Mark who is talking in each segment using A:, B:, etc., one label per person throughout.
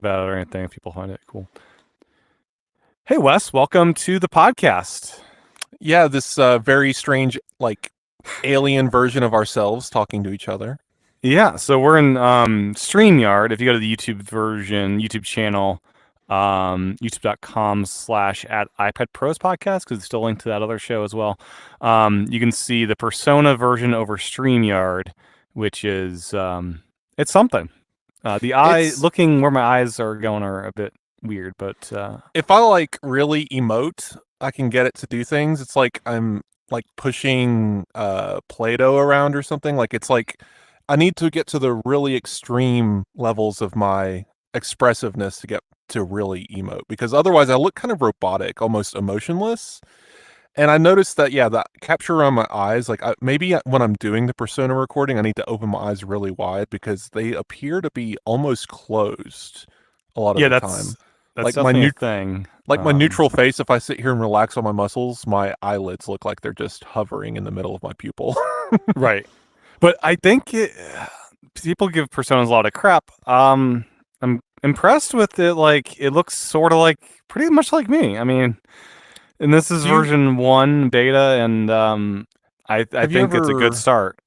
A: about it or anything if people find it cool. Hey, Wes, welcome to the podcast.
B: Yeah, this very strange, like, alien version of ourselves talking to each other.
A: Yeah, so we're in StreamYard. If you go to the YouTube channel, youtube.com/at iPad Pros podcast, because it's still linked to that other show as well. You can see the Persona version over StreamYard, which is it's something. Looking where my eyes are going are a bit weird, but
B: if I like really emote, I can get it to do things. It's like I'm like pushing Play-Doh around or something. Like it's like I need to get to the really extreme levels of my expressiveness to get to really emote, because otherwise I look kind of robotic, almost emotionless. And I noticed that, yeah, the capture around my eyes, like maybe when I'm doing the Persona recording, I need to open my eyes really wide because they appear to be almost closed a lot of
A: yeah,
B: the
A: that's
B: time.
A: that's
B: Like my
A: definitely a thing.
B: my neutral face, if I sit here and relax all my muscles, my eyelids look like they're just hovering in the middle of my pupil.
A: Right. But I think people give Personas a lot of crap. I'm impressed with it. Like, it looks sort of like pretty much like me. I mean, and this is version 1 beta, and I
B: Have you
A: think it's a good
B: ever
A: start.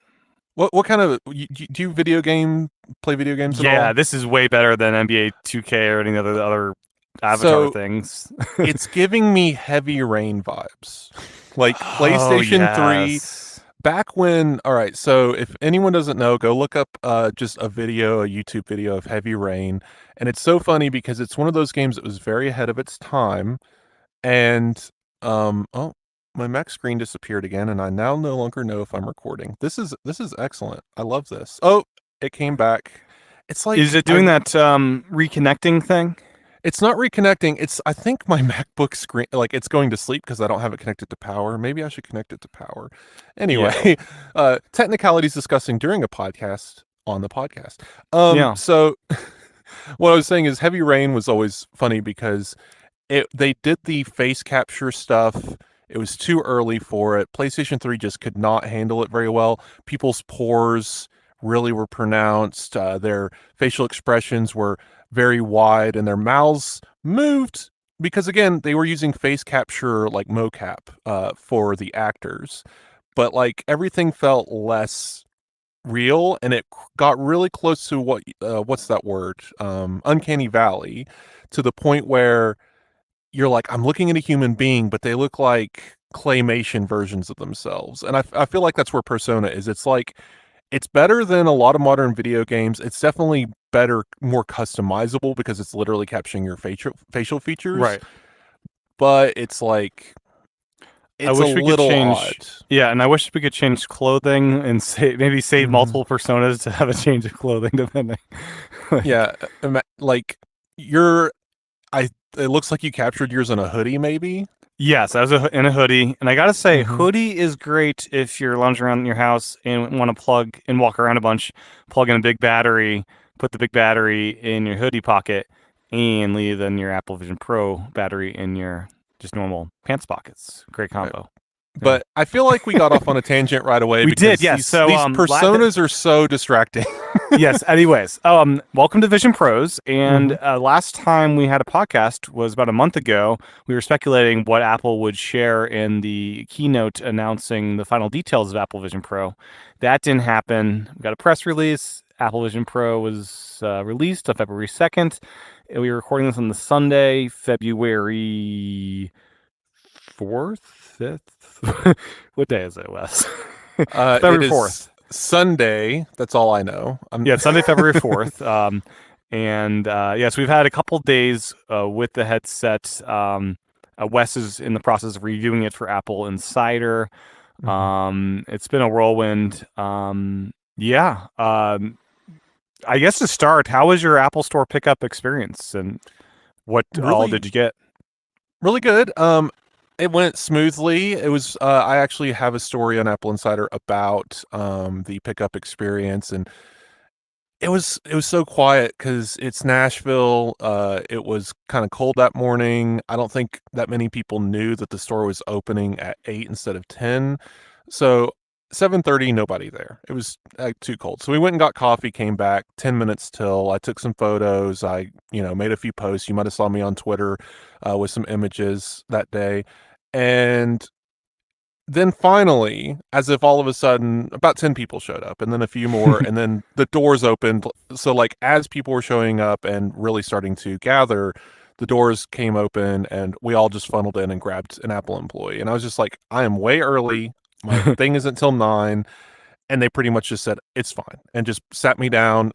B: what kind of do you play video games at
A: Yeah,
B: all?
A: this is way better than NBA 2K or any other Avatar
B: So
A: things.
B: it's giving me Heavy Rain vibes. Like
A: Oh,
B: PlayStation 3
A: yes.
B: back when. All right, so if anyone doesn't know, go look up just a YouTube video of Heavy Rain, and it's so funny because it's one of those games that was very ahead of its time. And oh, my Mac screen disappeared again, and I now no longer know if I'm recording. This is excellent. I love this. Oh, it came back. It's
A: Is
B: like
A: it doing that reconnecting thing?
B: it's not reconnecting. I think my MacBook screen, like, it's going to sleep because I don't have it connected to power. Maybe I should connect it to power.
A: Yeah.
B: Anyway, technicalities discussing during a podcast on the podcast.
A: Yeah.
B: So what I was saying is Heavy Rain was always funny because they did the face capture stuff. It was too early for it. PlayStation 3 just could not handle it very well. People's pores really were pronounced. Their facial expressions were very wide, and their mouths moved because, again, they were using face capture like mocap for the actors. But like everything felt less real, and it got really close to what's that word? Uncanny Valley, to the point where you're like, I'm looking at a human being, but they look like claymation versions of themselves. And I feel like that's where Persona is. It's like, it's better than a lot of modern video games. It's definitely better, more customizable because it's literally capturing your facial features.
A: Right.
B: But it's like,
A: I
B: it's a
A: wish we could
B: little
A: change.
B: odd.
A: Yeah, and I wish we could change clothing and maybe save
B: Mhm.
A: multiple personas to have a change of clothing depending.
B: Yeah, like you're, it looks like you captured yours in a hoodie, maybe.
A: Yes, I was in a hoodie, and I gotta say,
B: Mhm.
A: hoodie is great if you're lounging around in your house and want to plug and walk around a bunch, plug in a big battery, put the big battery in your hoodie pocket, and leave then your Apple Vision Pro battery in your just normal pants pockets. Great combo. Yeah.
B: But I feel like we got off on a tangent right away
A: We did,
B: because
A: yes. So
B: these personas are so distracting.
A: yes. Anyways, welcome to Vision Pros. And
B: Mhm.
A: last time we had a podcast was about a month ago. We were speculating what Apple would share in the keynote announcing the final details of Apple Vision Pro. That didn't happen. We got a press release. Apple Vision Pro was released on February 2nd. We were recording this on the Sunday, February 4th, 5th. What day is it, Wes?
B: It
A: February 4th.
B: is Sunday. That's all I know.
A: Yeah, it's Sunday, February 4th. And yes, we've had a couple days with the headset. Wes is in the process of reviewing it for Apple Insider. It's been a whirlwind. Yeah. I guess to start, how was your Apple Store pickup experience, and what all
B: Really,
A: did you get?
B: really good. It went smoothly. It was. I actually have a story on Apple Insider about the pickup experience, and it was so quiet because it's Nashville. It was kind of cold that morning. I don't think that many people knew that the store was opening at 8 instead of 10. So 7:30, nobody there. It was too cold. So we went and got coffee, came back, 10 minutes till. I took some photos. I, made a few posts. You might have saw me on Twitter with some images that day. And then finally, as if all of a sudden, about 10 people showed up, and then a few more, and then the doors opened. So, like, as people were showing up and really starting to gather, the doors came open, and we all just funneled in and grabbed an Apple employee. And I was just like, I am way early. My thing isn't till 9. And they pretty much just said, it's fine, and just sat me down,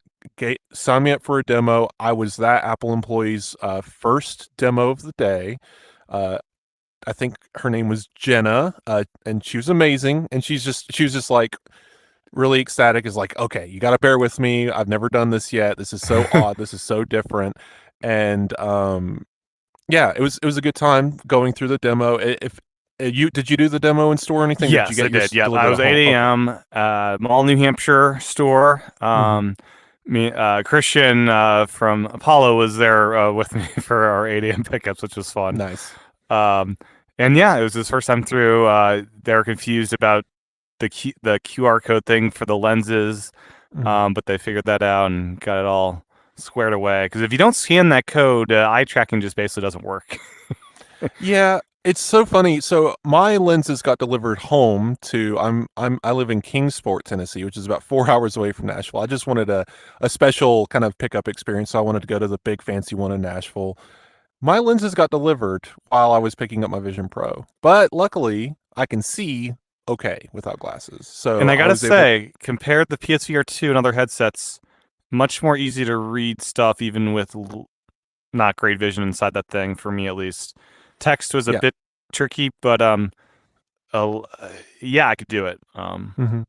B: signed me up for a demo. I was that Apple employee's first demo of the day. I think her name was Jenna, and she was amazing. And she was just like really ecstatic. Is like, okay, you got to bear with me. I've never done this yet. This is so odd. This is so different. And yeah, it was a good time going through the demo. If did you do the demo in store or anything?
A: Yes,
B: did you
A: I did. Yeah, I was 8 a.m. Mall, New Hampshire store. Christian from Apollo was there with me for our 8 a.m. pickups, which was fun.
B: Nice.
A: And yeah, it was his first time through. They were confused about the QR code thing for the lenses, but they figured that out and got it all squared away. Because if you don't scan that code, eye tracking just basically doesn't work.
B: Yeah, it's so funny. So my lenses got delivered home to. I live in Kingsport, Tennessee, which is about 4 hours away from Nashville. I just wanted a special kind of pickup experience, so I wanted to go to the big fancy one in Nashville. My lenses got delivered while I was picking up my Vision Pro, but luckily I can see okay without glasses. So,
A: and I gotta say, compared to the PSVR 2 and other headsets, much more easy to read stuff even with not great vision inside that thing, for me at least. Text was a bit tricky, but yeah, I could do it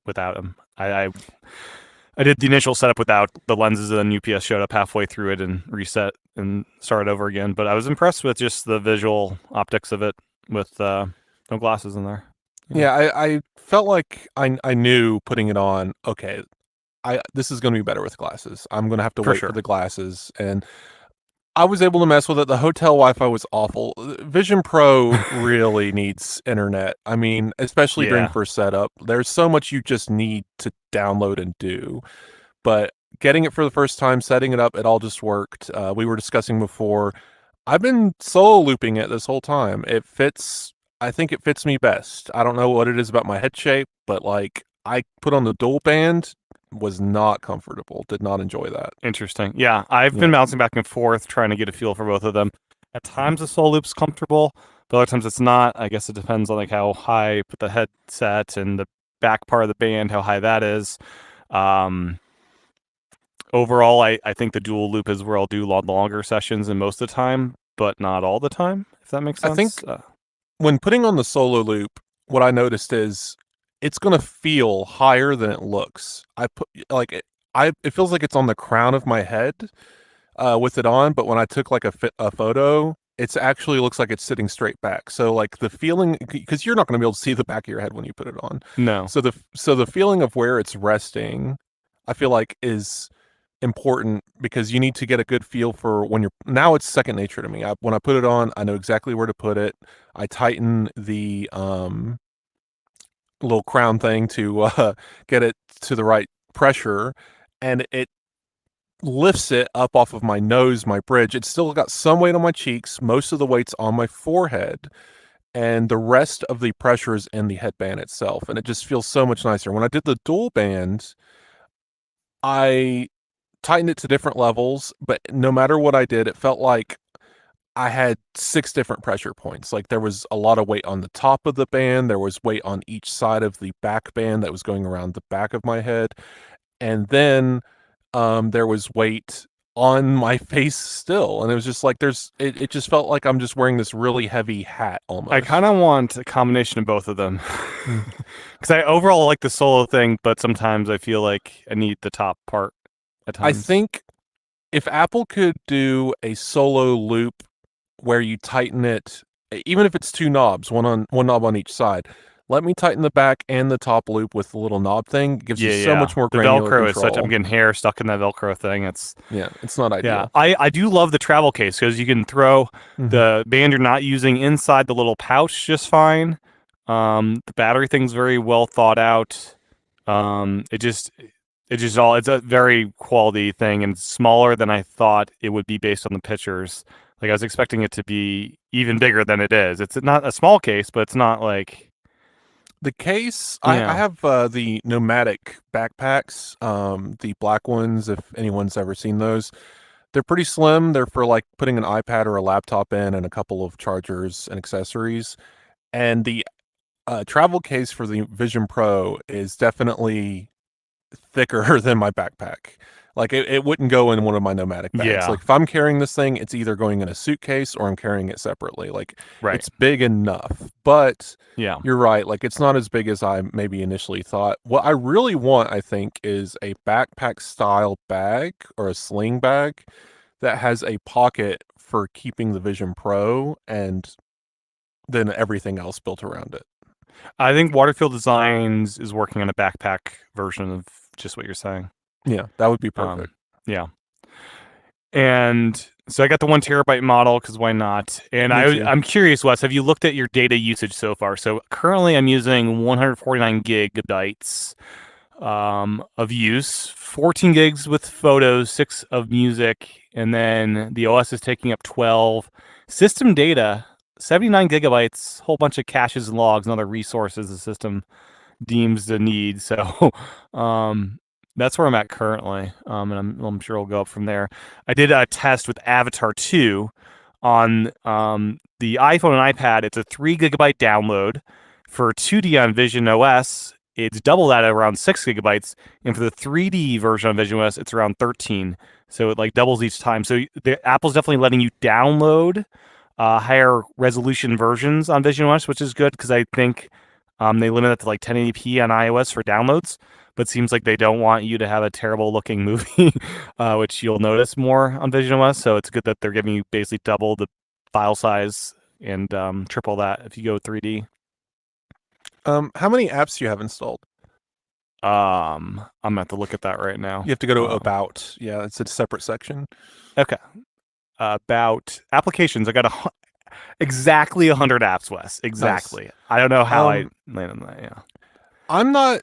A: without them. I did the initial setup without the lenses, and then UPS showed up halfway through it and reset and started over again. But I was impressed with just the visual optics of it with no glasses in there.
B: Yeah, I felt like I knew putting it on, okay, this is going to be better with glasses. I'm going to have to wait for the glasses. And I was able to mess with it. The hotel Wi-Fi was awful. Vision Pro really needs internet. I mean, especially during first setup. There's so much you just need to download and do. But getting it for the first time, setting it up, it all just worked. We were discussing before. I've been solo looping it this whole time. I think it fits me best. I don't know what it is about my head shape, but like I put on the dual band, was not comfortable, did not enjoy that.
A: Interesting. Yeah, I've been bouncing back and forth trying to get a feel for both of them. At times the solo loop's comfortable, but other times it's not. I guess it depends on like how high I put the headset and the back part of the band, how high that is. Overall, I think the dual loop is where I'll do longer sessions than most of the time, but not all the time, if that makes sense.
B: I think when putting on the solo loop, what I noticed is it's going to feel higher than it looks. It feels like it's on the crown of my head with it on, but when I took like a photo, it actually looks like it's sitting straight back. So like the feeling, because you're not going to be able to see the back of your head when you put it on.
A: No.
B: So the feeling of where it's resting, I feel like is important, because you need to get a good feel for now it's second nature to me. When I put it on, I know exactly where to put it. I tighten the little crown thing to get it to the right pressure, and it lifts it up off of my nose, my bridge. It's still got some weight on my cheeks. Most of the weight's on my forehead, and the rest of the pressure is in the headband itself, and it just feels so much nicer. When I did the dual band, I tightened it to different levels, but no matter what I did, it felt like I had 6 different pressure points. Like there was a lot of weight on the top of the band. There was weight on each side of the back band that was going around the back of my head. And then there was weight on my face still. And it was just like, it just felt like I'm just wearing this really heavy hat almost.
A: I kind of want a combination of both of them. Because I overall like the solo thing, but sometimes I feel like I need the top part at times.
B: I think if Apple could do a solo loop where you tighten it, even if it's 2 knobs, one knob on each side, let me tighten the back and the top loop with the little knob thing. It gives you so much more granular
A: Velcro
B: control.
A: is I'm getting hair stuck in that Velcro thing. It's
B: not ideal.
A: Yeah, I do love the travel case, because you can throw the band you're not using inside the little pouch just fine. The battery thing's very well thought out. It's a very quality thing and smaller than I thought it would be based on the pictures. Like I was expecting it to be even bigger than it is. It's not a small case, but it's not like
B: The case, I
A: yeah.
B: have the nomadic backpacks, the black ones, if anyone's ever seen those. They're pretty slim. They're for like putting an iPad or a laptop in and a couple of chargers and accessories. And the travel case for the Vision Pro is definitely thicker than my backpack. Like it wouldn't go in one of my nomadic bags.
A: Yeah.
B: Like if I'm carrying this thing, it's either going in a suitcase or I'm carrying it separately. Like
A: Right.
B: it's big enough, but
A: Yeah.
B: you're right. Like it's not as big as I maybe initially thought. What I really want, I think, is a backpack style bag or a sling bag that has a pocket for keeping the Vision Pro and then everything else built around it.
A: I think Waterfield Designs is working on a backpack version of just what you're saying.
B: Yeah, that would be perfect.
A: Yeah. And so I got the 1 terabyte model because why not? And
B: Me too.
A: I'm curious, Wes, have you looked at your data usage so far? So currently I'm using 149 gigabytes of use, 14 gigs with photos, 6 of music, and then the OS is taking up 12. System data, 79 gigabytes, whole bunch of caches and logs and other resources the system deems the need. So that's where I'm at currently, and I'm sure it'll go up from there. I did a test with Avatar 2 on the iPhone and iPad. It's a 3 gigabyte download. For 2D on visionOS, it's double that at around 6 gigabytes, and for the 3D version of visionOS, it's around 13. So it like doubles each time. So Apple's definitely letting you download higher resolution versions on visionOS, which is good because I think they limit it to like 1080p on iOS for downloads, but it seems like they don't want you to have a terrible looking movie, which you'll notice more on visionOS. So it's good that they're giving you basically double the file size and triple that if you go 3D.
B: How many apps do you have installed?
A: I'm gonna have to look at that right now.
B: You have to go to About. Yeah, it's a separate section.
A: Okay. About applications, I got exactly 100 apps, Wes. Exactly.
B: Nice.
A: I don't know how I landed on that. Yeah.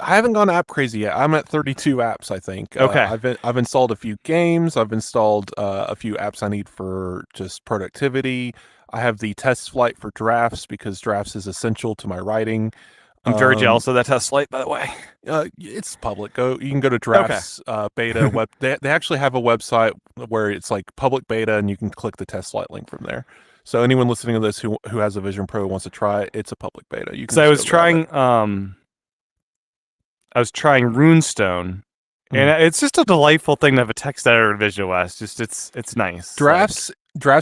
B: I haven't gone app crazy yet. I'm at 32 apps, I think.
A: Okay.
B: I've installed a few games. I've installed a few apps I need for just productivity. I have the test flight for drafts because drafts is essential to my writing.
A: I'm very jealous of that test flight, by the way.
B: It's public. You can go to drafts beta web. They actually have a website where it's like public beta, and you can click the test flight link from there. So anyone listening to this who has a Vision Pro wants to try it, it's a public beta. You can.
A: So I was trying Runestone, and it's just a delightful thing to have a text editor in visionOS. Just it's nice.
B: Drafts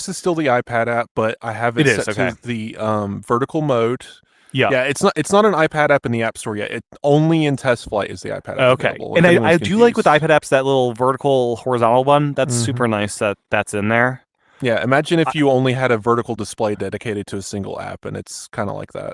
B: is still the iPad app, but I have it set to the vertical mode. Yeah, it's not an iPad app in the App Store yet. It only in test flight is the iPad app.
A: Okay, and I do like with iPad apps that little vertical horizontal one. That's super nice that's in there.
B: Yeah, imagine if you only had a vertical display dedicated to a single app, and it's kind of like that.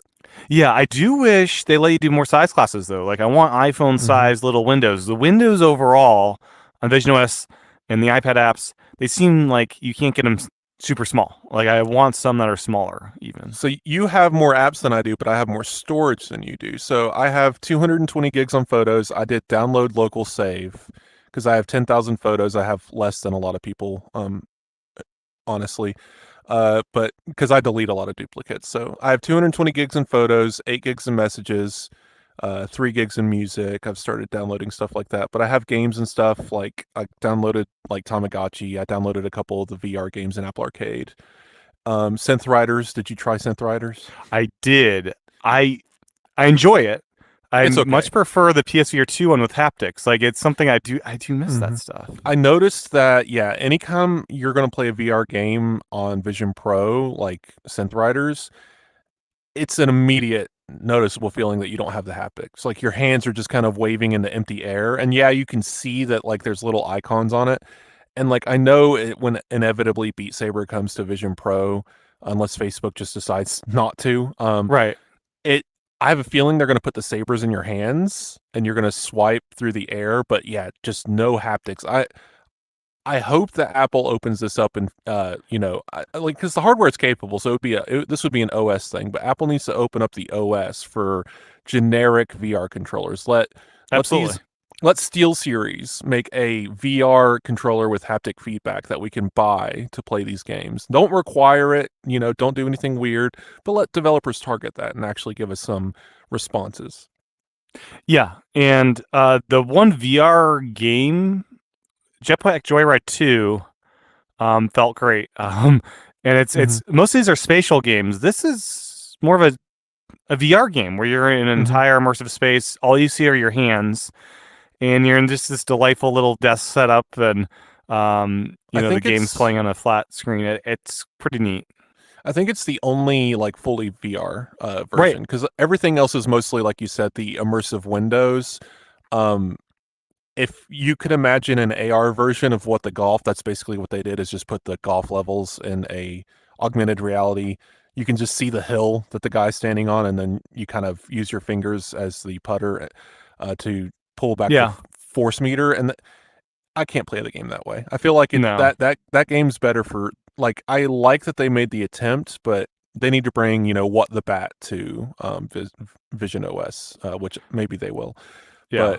A: Yeah, I do wish they let you do more size classes though. Like I want iPhone size little windows. The windows overall on visionOS and the iPad apps, they seem like you can't get them super small. Like I want some that are smaller even.
B: So you have more apps than I do, but I have more storage than you do. So I have 220 gigs on photos. I did download local save because I have 10,000 photos. I have less than a lot of people, honestly. But because I delete a lot of duplicates. So I have 220 gigs in photos, 8 gigs in messages, 3 gigs in music. I've started downloading stuff like that, but I have games and stuff. Like I downloaded like Tamagotchi. I downloaded a couple of the VR games in Apple Arcade. Synth Riders. Did you try Synth Riders?
A: I did. I enjoy it. I much prefer the PSVR 2 one with haptics. Like it's something I do miss that stuff.
B: I noticed that anytime you're going to play a VR game on Vision Pro like Synth Riders, it's an immediate noticeable feeling that you don't have the haptics. Like your hands are just kind of waving in the empty air, and you can see that like there's little icons on it. And like I know when inevitably Beat Saber comes to Vision Pro, unless Facebook just decides not to,
A: right.
B: I have a feeling they're going to put the sabers in your hands and you're going to swipe through the air, but just no haptics. I hope that Apple opens this up and because the hardware is capable, so this would be an OS thing, but Apple needs to open up the OS for generic VR controllers. Let
A: Absolutely.
B: SteelSeries make a VR controller with haptic feedback that we can buy to play these games. Don't require it, don't do anything weird, but let developers target that and actually give us some responses.
A: Yeah, and the one VR game, Jetpack Joyride 2, felt great. And it's most of these are spatial games. This is more of a VR game where you're in an entire immersive space. All you see are your hands, and you're in just this delightful little desk setup, and the game's playing on a flat screen. It's pretty neat.
B: I think it's the only like fully VR version, because everything else is mostly, like you said, the immersive windows. If you could imagine an AR version of what that's basically what they did, is just put the golf levels in a augmented reality. You can just see the hill that the guy's standing on, and then you kind of use your fingers as the putter to pull back the force meter. And I can't play the game that way. I feel like that game's better for, like, I like that they made the attempt, but they need to bring, What the Bat to visionOS, which maybe they will.
A: Yeah.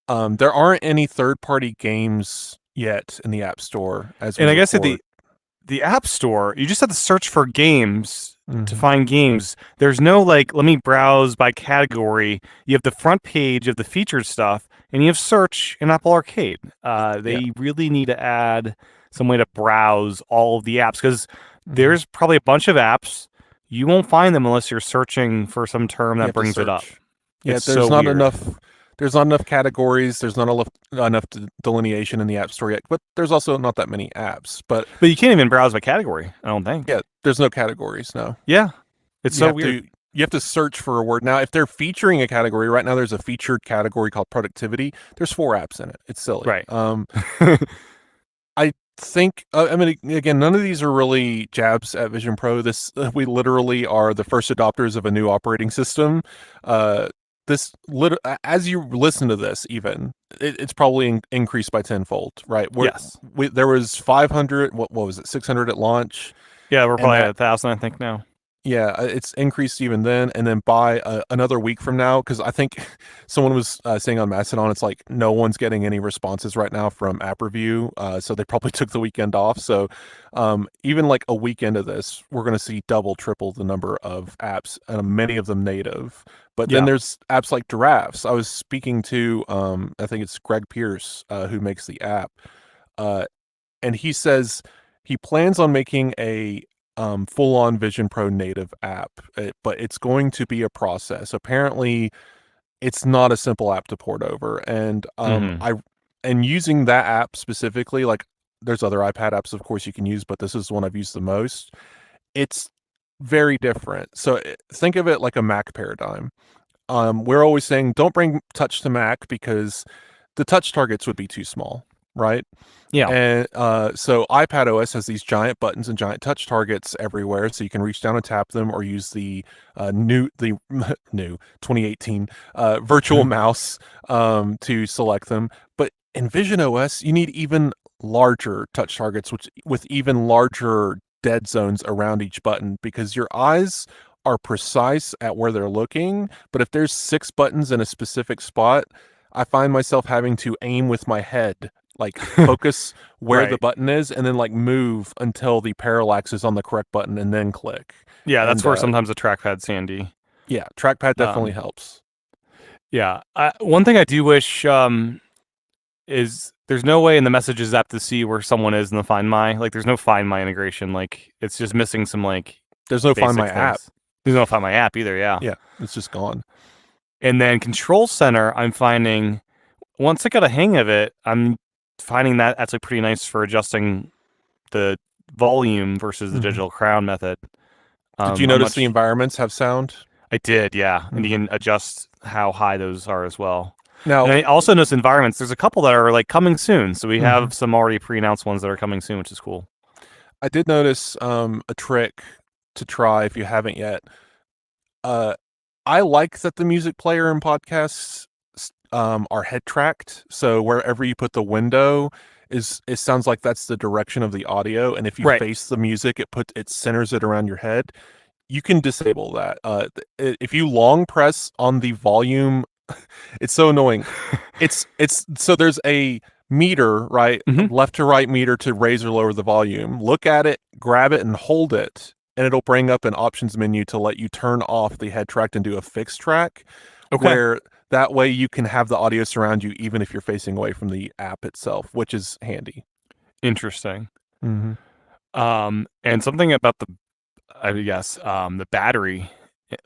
B: But there aren't any third-party games yet in the App Store.
A: And I guess at the App Store, you just have to search for games to find games. There's no, like, let me browse by category. You have the front page of the featured stuff, and you have search in Apple Arcade. They really need to add some way to browse all of the apps, because there's probably a bunch of apps. You won't find them unless you're searching for some term that brings it up.
B: Yeah, there's not enough. There's not enough categories. There's not enough delineation in the App Store yet. But there's also not that many apps. But
A: you can't even browse by category, I don't think.
B: Yeah, there's no categories, no.
A: Yeah, it's so weird.
B: You have to search for a word. Now, if they're featuring a category, right now there's a featured category called productivity. There's 4 apps in it. It's silly.
A: Right.
B: I think, again, none of these are really jabs at Vision Pro. We literally are the first adopters of a new operating system. As you listen to this, even it's probably increased by tenfold, right?
A: Yes.
B: There was 500. What was it? 600 at launch.
A: Yeah, we're probably at 1,000, I think, now.
B: Yeah, it's increased even then, and then by another week from now, because I think someone was saying on Mastodon, it's like no one's getting any responses right now from App Review, so they probably took the weekend off. So even like a week into this, we're going to see double, triple the number of apps, and many of them native. But then there's apps like Giraffes. I was speaking to, I think it's Greg Pierce, who makes the app, and he says he plans on making a full-on Vision Pro native app, but it's going to be a process. Apparently, it's not a simple app to port over, and and using that app specifically, like there's other iPad apps, of course, you can use, but this is the one I've used the most. It's very different. So think of it like a Mac paradigm. We're always saying don't bring touch to Mac because the touch targets would be too small, right?
A: Yeah.
B: And so iPad OS has these giant buttons and giant touch targets everywhere, so you can reach down and tap them, or use the new 2018 virtual mouse to select them. But in Vision OS, you need even larger touch targets, with even larger dead zones around each button, because your eyes are precise at where they're looking. But if there's 6 buttons in a specific spot, I find myself having to aim with my head, like focus where the button is, and then like move until the parallax is on the correct button, and then click.
A: Yeah, that's where sometimes the trackpad's handy.
B: Yeah, trackpad definitely helps.
A: Yeah, one thing I do wish is there's no way in the Messages app to see where someone is in the Find My. Like, there's no Find My integration. Like, it's just missing some, like,
B: there's no Find My app.
A: There's no Find My app either, yeah.
B: Yeah, it's just gone.
A: And then Control Center, I'm finding, once I got a hang of it, I'm finding that actually pretty nice for adjusting the volume versus the digital crown method.
B: Did you notice the environments have sound?
A: I did, yeah. And you can adjust how high those are as well.
B: Now,
A: and I also noticed environments. There's a couple that are like coming soon. So we have some already pre-announced ones that are coming soon, which is cool.
B: I did notice a trick to try if you haven't yet. I like that the music player in podcasts are head tracked. So wherever you put the window, it sounds like that's the direction of the audio. And if you face the music, it centers it around your head. you can disable that. If you long press on the volume, it's so annoying. It's so there's a meter, right?
A: Mhm.
B: Left to right meter to raise or lower the volume. Look at it, grab it, and hold it, and it'll bring up an options menu to let you turn off the head track and do a fixed track,
A: Okay.
B: where that way you can have the audio surround you even if you're facing away from the app itself, which is handy.
A: Interesting.
B: Mm-hmm.
A: And something about the battery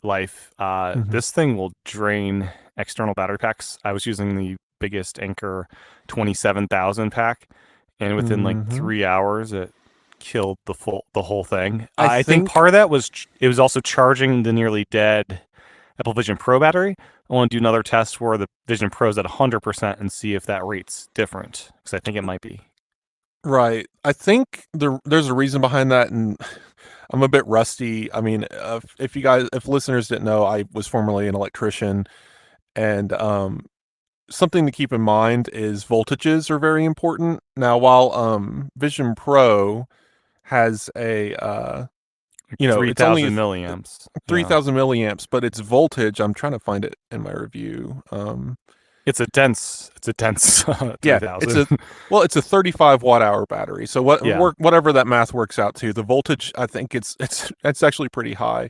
A: life.
B: Mm-hmm.
A: This thing will drain external battery packs. I was using the biggest Anchor 27,000 pack, and within like
B: Mm-hmm.
A: 3 hours, it killed the whole thing.
B: I
A: I think
B: think
A: part of that was it was also charging the nearly dead Apple Vision Pro battery. I want to do another test where the Vision Pro is at 100% and see if that rate's different, because I think it might be.
B: right. I think there's a reason behind that, and I'm a bit rusty. I mean, if listeners didn't know, I was formerly an electrician, and something to keep in mind is voltages are very important. Now, while Vision Pro has a it's only
A: 3,000 milliamps. Yeah.
B: 3,000 milliamps, but its voltage, I'm trying to find it in my review.
A: It's a dense
B: Yeah,
A: 3,000.
B: it's a 35 watt hour battery. So
A: Yeah.
B: whatever that math works out to, the voltage, I think it's actually pretty high.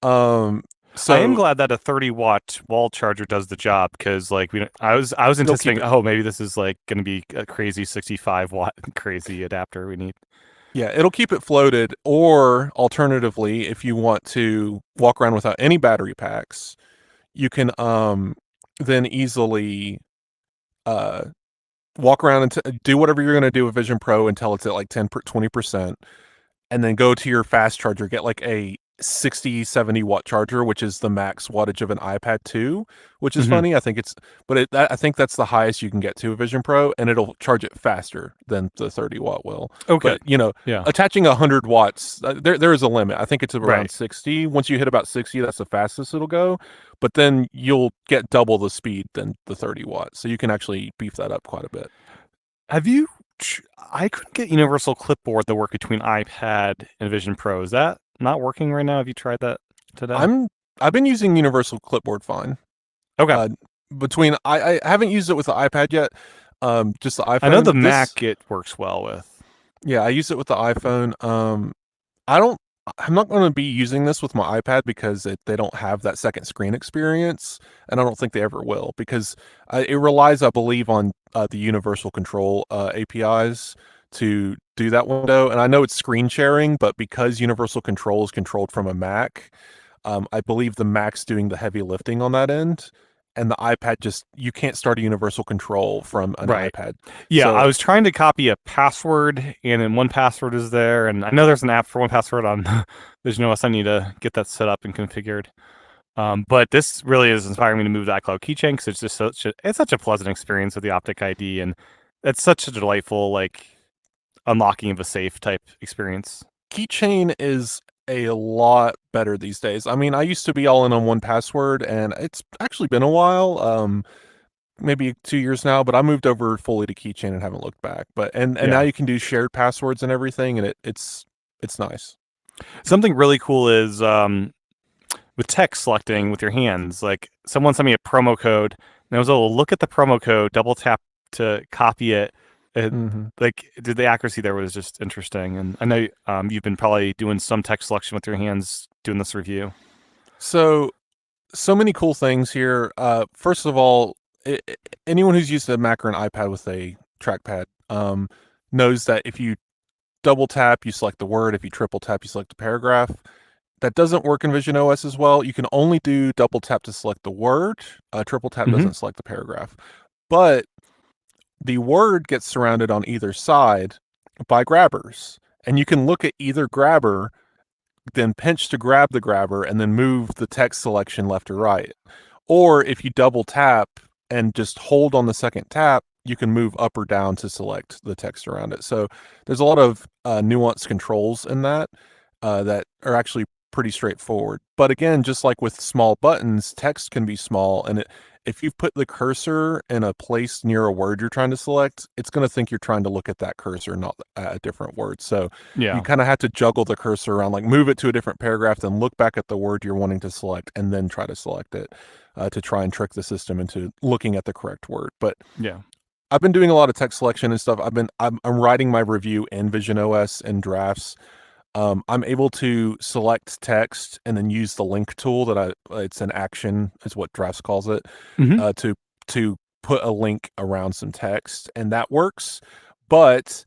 A: I am
B: So
A: glad that a 30-watt wall charger does the job, because like I was anticipating, oh, maybe this is like going to be a crazy 65-watt crazy adapter we need.
B: yeah, it'll keep it floated. Or alternatively, if you want to walk around without any battery packs, you can then easily walk around and do whatever you're going to do with Vision Pro until it's at like 20%, and then go to your fast charger, get like a 60-70 watt charger, which is the max wattage of an iPad 2, which is
A: Mhm.
B: funny. I think I think that's the highest you can get to a Vision Pro, and it'll charge it faster than the 30 watt will.
A: Okay.
B: But
A: Yeah.
B: attaching 100 watts, there is a limit. I think it's around
A: Right.
B: 60. Once you hit about 60, that's the fastest it'll go. But then you'll get double the speed than the 30 watts, so you can actually beef that up quite a bit.
A: Have you? I couldn't get Universal Clipboard to work between iPad and Vision Pro. Is that not working right now? Have you tried that today?
B: I've been using Universal Clipboard fine.
A: Okay.
B: Between I haven't used it with the iPad yet. Just the iPhone.
A: I know the Mac it works well with.
B: Yeah, I use it with the iPhone. I'm not going to be using this with my iPad because they don't have that second screen experience, and I don't think they ever will, because it relies, I believe, on the Universal Control APIs to do that window. And I know it's screen sharing, but because Universal Control is controlled from a Mac, I believe the Mac's doing the heavy lifting on that end. And the iPad you can't start a universal control from an
A: Right.
B: iPad.
A: Yeah,
B: So,
A: I was trying to copy a password, and then 1Password is there, and I know there's an app for 1Password on visionOS. I need to get that set up and configured. But this really is inspiring me to move to iCloud Keychain, because it's just such a pleasant experience with the Optic ID, and it's such a delightful like unlocking of a safe type experience.
B: Keychain is a lot better these days. I mean, I used to be all in on 1Password, and it's actually been a while, maybe 2 years now, but I moved over fully to Keychain and haven't looked back. But and now
A: Yeah.
B: you can do shared passwords and everything, and it's nice.
A: Something really cool is with text selecting with your hands. Like someone sent me a promo code, and I was able to look at the promo code, double tap to copy it. Like the accuracy there was just interesting. And I know you've been probably doing some text selection with your hands doing this review.
B: So many cool things here. First of all, anyone who's used a Mac or an iPad with a trackpad knows that if you double tap, you select the word. If you triple tap, you select the paragraph. That doesn't work in visionOS as well. You can only do double tap to select the word. Triple tap doesn't select the paragraph. But the word gets surrounded on either side by grabbers. And you can look at either grabber, then pinch to grab the grabber, and then move the text selection left or right. Or if you double tap and just hold on the second tap, you can move up or down to select the text around it. So there's a lot of nuanced controls in that that are actually pretty straightforward. But again, just like with small buttons, text can be small, and if you put the cursor in a place near a word you're trying to select, it's going to think you're trying to look at that cursor, not at a different word. So you
A: Yeah.
B: kind of have to juggle the cursor around, like move it to a different paragraph, then look back at the word you're wanting to select, and then try to select it to try and trick the system into looking at the correct word. But
A: Yeah.
B: I've been doing a lot of text selection and stuff. I'm writing my review in visionOS and drafts. I'm able to select text and then use the link tool it's an action is what drafts calls it,
A: Hmm.
B: to put a link around some text, and that works. But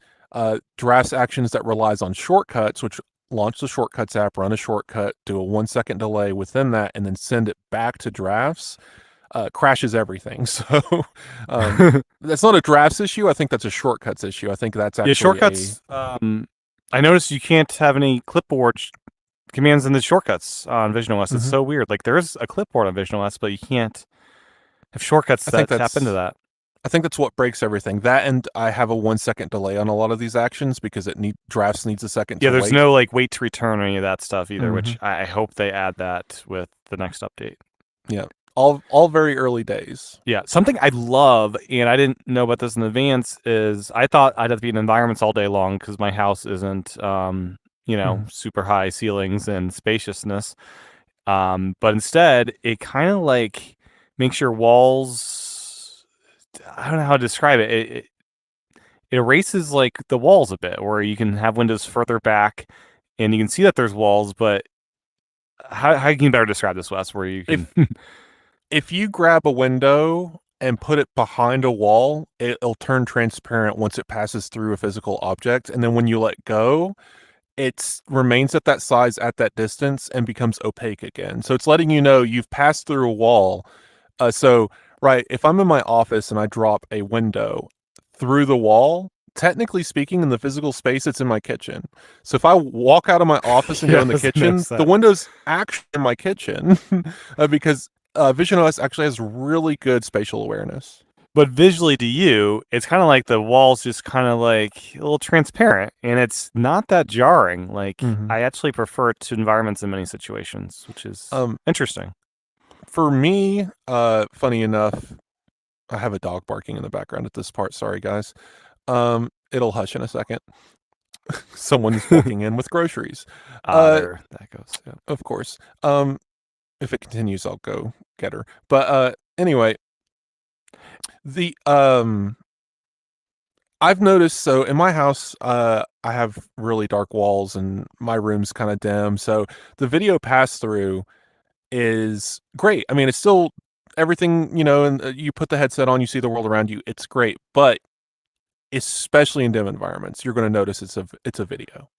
B: drafts actions that relies on shortcuts, which launch the shortcuts app, run a shortcut, do a 1 second delay within that, and then send it back to drafts, crashes everything. So that's not a drafts issue. I think that's a shortcuts issue. I think that's
A: Yeah,
B: actually
A: shortcuts. I noticed you can't have any clipboard commands in the shortcuts on visionOS. It's so weird. Like there is a clipboard on visionOS, but you can't have shortcuts that tap into that.
B: I think that's what breaks everything. That, and I have a 1 second delay on a lot of these actions because drafts needs a second
A: Yeah,
B: to
A: there's
B: wait.
A: no like wait to return or any of that stuff either, which
B: Mhm.
A: I hope they add that with the next update.
B: Yeah. All very early days.
A: Yeah, something I love, and I didn't know about this in advance, is I thought I'd have to be in environments all day long because my house isn't, super high ceilings and spaciousness. But instead, it kind of like makes your walls. I don't know how to describe it. It erases like the walls a bit, where you can have windows further back, and you can see that there's walls. But how can you better describe this, Wes? Where you can.
B: If you grab a window and put it behind a wall, it'll turn transparent once it passes through a physical object, and then when you let go, it remains at that size at that distance and becomes opaque again. So it's letting you know you've passed through a wall. Right, if I'm in my office and I drop a window through the wall, technically speaking, in the physical space, it's in my kitchen. So if I walk out of my office and go in the
A: Yes,
B: kitchen,
A: makes
B: the
A: sense.
B: window's actually in my kitchen because visionOS actually has really good spatial awareness.
A: But visually to you, it's kind of like the walls just kind of like a little transparent, and it's not that jarring. Like
B: Mhm.
A: I actually prefer it to environments in many situations, which is interesting.
B: For me, funny enough, I have a dog barking in the background at this part. Sorry, guys. It'll hush in a second. Someone's walking in with groceries.
A: There that goes. Yeah.
B: Of course. If it continues, I'll go get her. But anyway, the I've noticed, so in my house, I have really dark walls and my room's kind of dim. So the video pass through is great. I mean, it's still everything, and you put the headset on, you see the world around you. It's great, but especially in dim environments, you're going to notice it's a video.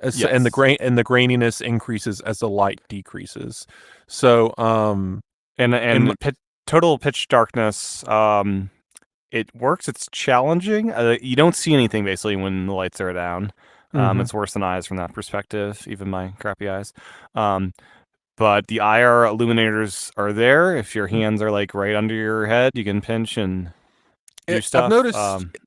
B: And the
A: Yes.
B: graininess increases as the light decreases. So
A: And total pitch darkness. It works. It's challenging. You don't see anything basically when the lights are down. It's worse than eyes from that perspective, even my crappy eyes. But the IR illuminators are there. If your hands are like right under your head, you can pinch and do
B: I've
A: stuff.
B: noticed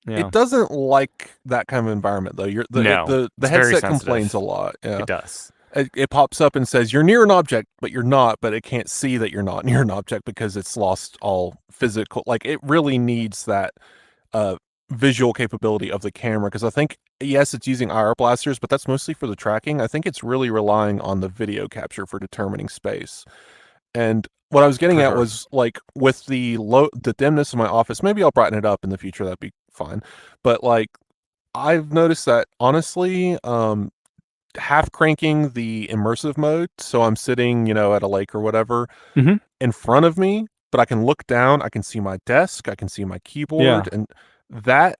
A: Yeah.
B: it doesn't like that kind of environment though. The
A: It's very
B: headset
A: sensitive.
B: complains a lot. Yeah.
A: It does.
B: It pops up and says you're near an object, but you're not. But it can't see that you're not near an object because it's lost all physical. Like it really needs that visual capability of the camera. Because I think yes, it's using IR blasters, but that's mostly for the tracking. I think it's really relying on the video capture for determining space. And what I was getting
A: For
B: at
A: sure.
B: was like with the dimness of my office. Maybe I'll brighten it up in the future. That'd be fine. But like I've noticed that honestly, half cranking the immersive mode, so I'm sitting, at a lake or whatever,
A: Mhm.
B: in front of me, but I can look down, I can see my desk, I can see my keyboard,
A: Yeah.
B: and that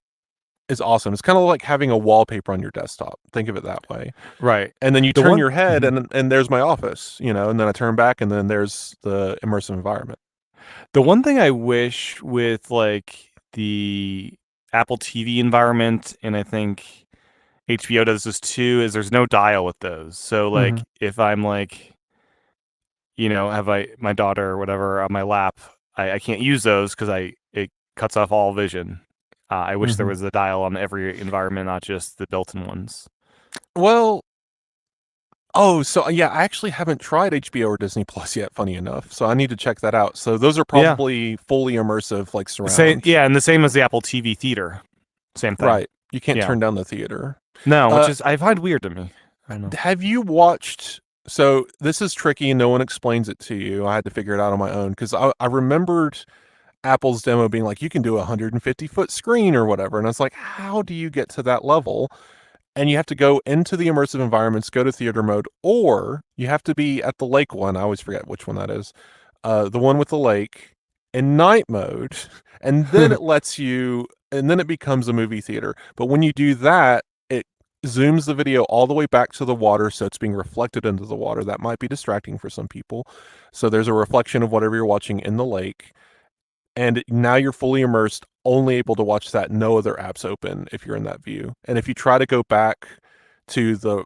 B: is awesome. It's kind of like having a wallpaper on your desktop. Think of it that way.
A: Right.
B: And then you
A: The
B: turn
A: one
B: your head
A: Mhm.
B: and there's my office, and then I turn back and then there's the immersive environment.
A: The one thing I wish with like the Apple TV environment, and I think HBO does this too, is there's no dial with those. So like
B: Mhm.
A: if I'm like, have my daughter or whatever on my lap, I can't use those because it cuts off all vision. I wish there
B: Mhm.
A: was a dial on every environment, not just the built-in ones.
B: Well, Oh, so yeah, I actually haven't tried HBO or Disney Plus yet, funny enough. So I need to check that out. So those are
A: Yeah.
B: probably fully immersive, like
A: Same,
B: surround.
A: yeah, and the same as the Apple TV Theater. Same thing.
B: Right. You can't
A: Yeah.
B: turn down the theater.
A: No, which
B: Uh,
A: is I find weird to me. I don't know.
B: have you watched? So this is tricky and no one explains it to you. I had to figure it out on my own because I remembered Apple's demo being like, you can do a 150-foot screen or whatever. And I was like, how do you get to that level? And you have to go into the immersive environments, go to theater mode, or you have to be at the lake one. I always forget which one that is. The one with the lake in night mode. And then it lets you, and then it becomes a movie theater. But when you do that, it zooms the video all the way back to the water. So it's being reflected into the water. That might be distracting for some people. So there's a reflection of whatever you're watching in the lake. And now you're fully immersed, only able to watch that. No other apps open if you're in that view. And if you try to go back to the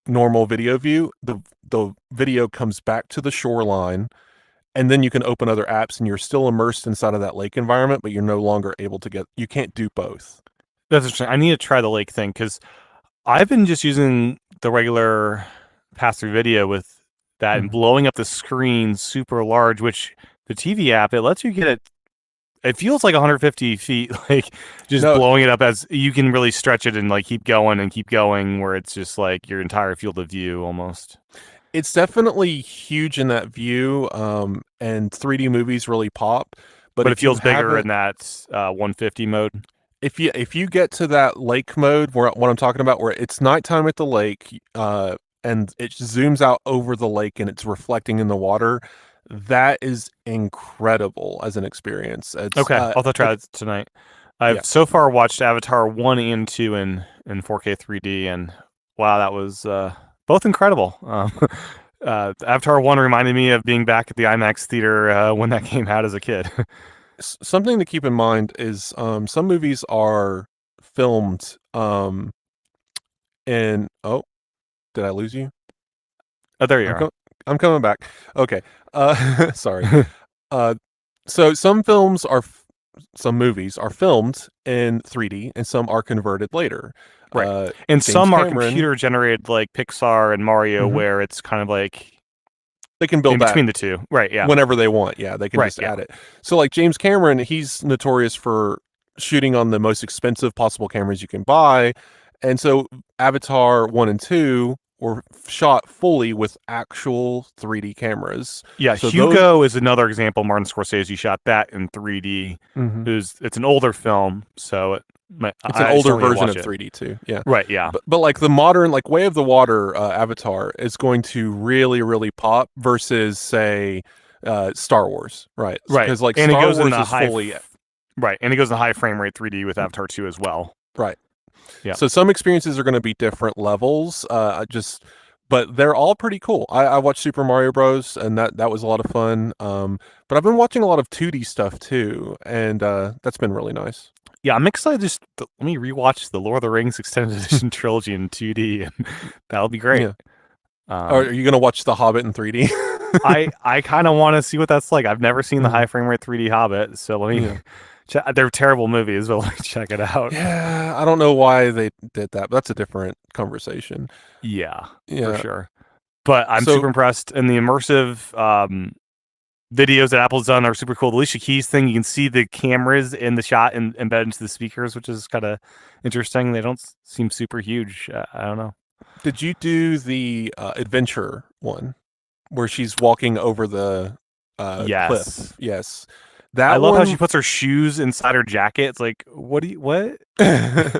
B: normal video view, the video comes back to the shoreline, and then you can open other apps, and you're still immersed inside of that lake environment, but you're no longer able to get. You can't do both.
A: That's interesting. I need to try the lake thing because I've been just using the regular pass-through video with that and blowing up the screen super large, which the TV app, it lets you get it. It feels like 150 feet, like just blowing it up as you can really stretch it and like keep going, where it's just like your entire field of view almost.
B: It's definitely huge in that view, and 3D movies really pop.
A: But it feels bigger in that 150 mode.
B: If you get to that lake mode, where what I'm talking about, where it's nighttime at the lake, and it zooms out over the lake and it's reflecting in the water, that is incredible as an experience.
A: Okay, I'll try it tonight. I've so far watched Avatar 1 and 2 in 4K 3D, and wow, that was both incredible. Avatar 1 reminded me of being back at the IMAX theater when that came out as a kid.
B: Something to keep in mind is some movies are filmed in... Oh, did I lose you?
A: Oh, there you are.
B: I'm coming back. Okay. Sorry. So some movies are filmed in 3D and some are converted later.
A: Right. And some are computer generated like Pixar and Mario, where it's kind of like
B: they can build
A: in between the two. Right, yeah.
B: Whenever they want. Yeah, they can just add it. So like James Cameron, he's notorious for shooting on the most expensive possible cameras you can buy. And so Avatar 1 and 2 were shot fully with actual 3D cameras.
A: Yeah,
B: so
A: Hugo is another example. Martin Scorsese shot that in 3D. It's an older film, so
B: it's an older version of 3D too. Yeah,
A: right. Yeah,
B: but like the modern, like Way of the Water Avatar is going to really, really pop versus say Star Wars, right?
A: Right,
B: because like
A: and
B: Star
A: it goes
B: Wars
A: in
B: is fully
A: right, and it goes in high frame rate 3D with Avatar 2 as well.
B: Right.
A: Yeah.
B: So some experiences are going to be different levels. But they're all pretty cool. I watched Super Mario Bros. And that was a lot of fun. But I've been watching a lot of 2D stuff too, and that's been really nice.
A: Yeah, I'm excited. Let me rewatch the Lord of the Rings Extended Edition trilogy in 2D, and that'll be great.
B: Yeah. Are you going to watch The Hobbit in 3D?
A: I kind of want to see what that's like. I've never seen the high frame rate 3D Hobbit, so let me. They're terrible movies, but let me check it out.
B: Yeah, I don't know why they did that, but that's a different conversation.
A: Yeah, for sure. But I'm super impressed, and the immersive videos that Apple's done are super cool. The Alicia Keys thing, you can see the cameras in the shot and embedded into the speakers, which is kind of interesting. They don't seem super huge. I don't know.
B: Did you do the adventure one where she's walking over the cliff? Yes.
A: I love how she puts her shoes inside her jacket. It's like, what?
B: I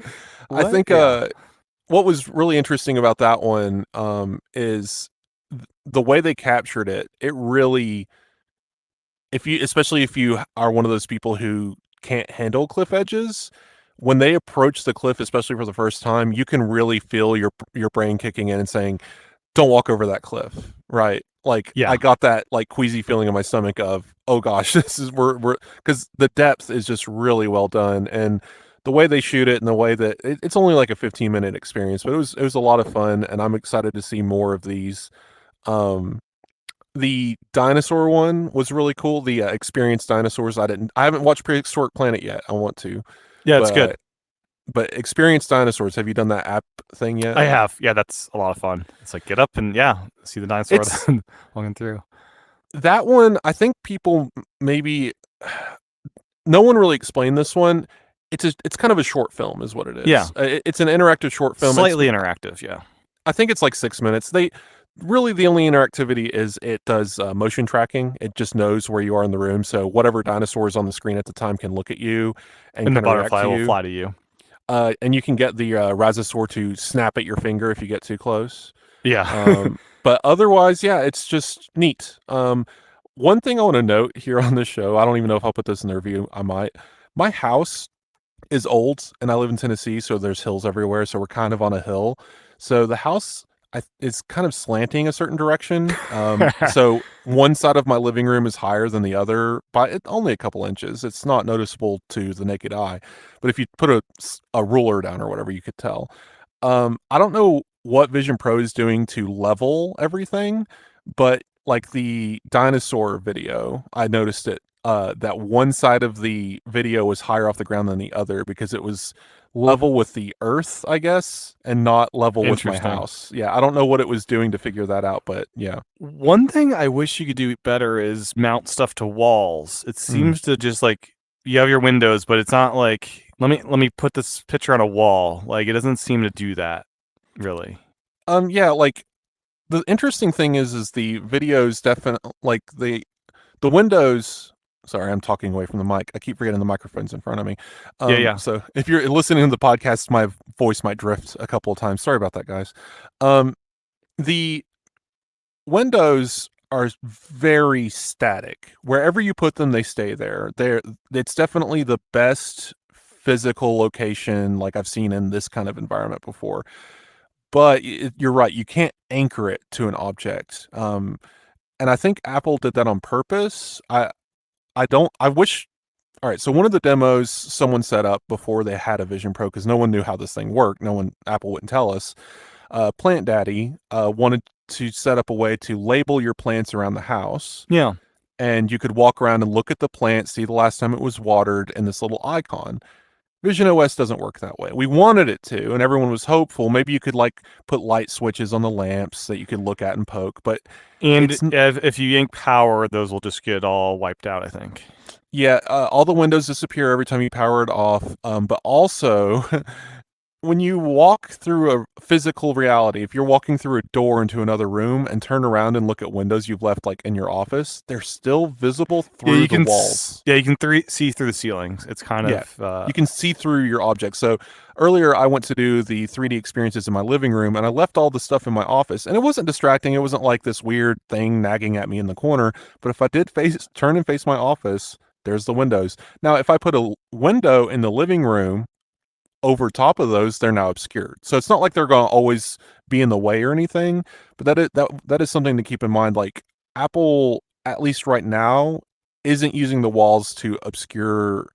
B: think what was really interesting about that one is the way they captured it. It really, especially if you are one of those people who can't handle cliff edges, when they approach the cliff, especially for the first time, you can really feel your brain kicking in and saying, "Don't walk over that cliff." Right? Like, I got that like queasy feeling in my stomach of, oh gosh, this is we're because the depth is just really well done, and the way they shoot it and the way that it's only like a 15-minute experience, but it was a lot of fun, and I'm excited to see more of these. The dinosaur one was really cool. The experienced dinosaurs. I haven't watched Prehistoric Planet yet. I want to.
A: Yeah, it's good.
B: But Experience Dinosaurs, have you done that app thing yet?
A: I have. Yeah, that's a lot of fun. It's like get up and see the dinosaur
B: It's
A: walking through.
B: that one. I think people maybe no one really explained this one. It's kind of a short film, is what it
A: Yeah,
B: is. It's an interactive short film.
A: slightly interactive. Yeah,
B: I think it's like 6 minutes. They really the only interactivity is it does motion tracking. It just knows where you are in the room, so whatever dinosaur is on the screen at the time can look at you and
A: and the
B: kind of react
A: butterfly
B: to
A: will
B: you.
A: fly to you.
B: And you can get the Razosaur to snap at your finger if you get too close.
A: Yeah.
B: But otherwise, yeah, it's just neat. One thing I want to note here on the show, I don't even know if I'll put this in the review. I might. My house is old, and I live in Tennessee, so there's hills everywhere. So we're kind of on a hill. So the house is kind of slanting a certain direction. So one side of my living room is higher than the other by only a couple inches. It's not noticeable to the naked eye, but if you put a ruler down or whatever, you could tell. I don't know what Vision Pro is doing to level everything, but like the dinosaur video, I noticed it. That one side of the video was higher off the ground than the other because it was level with the earth, I guess, and not level with my
A: Interesting.
B: house. Yeah, I don't know what it was doing to figure that out, but yeah.
A: One thing I wish you could do better is mount stuff to walls. It seems to just like you have your windows, but it's not like let me put this picture on a wall. Like it doesn't seem to do that really.
B: Yeah, like the interesting thing is the videos definitely like the windows. Sorry, I'm talking away from the mic. I keep forgetting the microphone's in front of me.
A: Yeah.
B: So if you're listening to the podcast, my voice might drift a couple of times. Sorry about that, guys. The windows are very static. Wherever you put them, they stay there. It's definitely the best physical location like I've seen in this kind of environment before. But you're right, you can't anchor it to an object. And I think Apple did that on purpose. I wish. All right, so one of the demos someone set up before they had a Vision Pro because no one knew how this thing worked. Apple wouldn't tell us. Plant Daddy wanted to set up a way to label your plants around the house.
A: Yeah.
B: And you could walk around and look at the plant, see the last time it was watered, and this little icon. visionOS doesn't work that way. We wanted it to, and everyone was hopeful. Maybe you could like put light switches on the lamps that you could look at and poke, but
A: if you yank power, those will just get all wiped out, I think.
B: Yeah, all the windows disappear every time you power it off. But also, when you walk through a physical reality, if you're walking through a door into another room and turn around and look at windows you've left like in your office, they're still visible through the walls.
A: You can see through the ceilings. It's kind of
B: you can see through your objects. So earlier I went to do the 3D experiences in my living room and I left all the stuff in my office and it wasn't distracting. It wasn't like this weird thing nagging at me in the corner. But if I did turn and face my office, there's the windows. Now, if I put a window in the living room over top of those, they're now obscured. So it's not like they're going to always be in the way or anything, but that is something to keep in mind. Like Apple, at least right now, isn't using the walls to obscure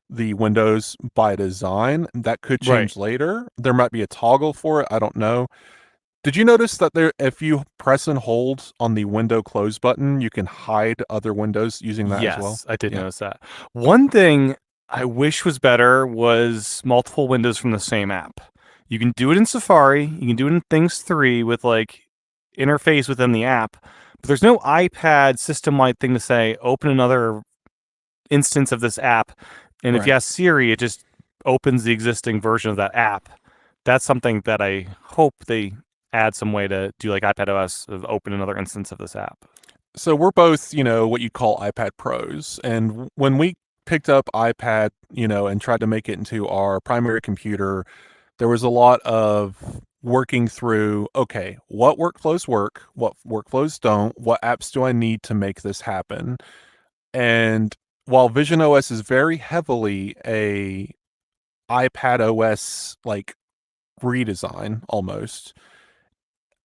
B: the windows by design. That could change later. There might be a toggle for it. I don't know. Did you notice that if you press and hold on the window close button, you can hide other windows using that as well?
A: Yes, I did notice that. One thing I wish was better was multiple windows from the same app. You can do it in Safari, you can do it in Things 3 with like interface within the app, but there's no iPad system-wide thing to say, open another instance of this app. And if you ask Siri, it just opens the existing version of that app. That's something that I hope they add some way to do like iPad OS of open another instance of this app.
B: So we're both, what you call iPad Pros. And when we picked up iPad, and tried to make it into our primary computer, there was a lot of working through, okay, what workflows work, what workflows don't, what apps do I need to make this happen? And while visionOS is very heavily a iPad OS like redesign almost,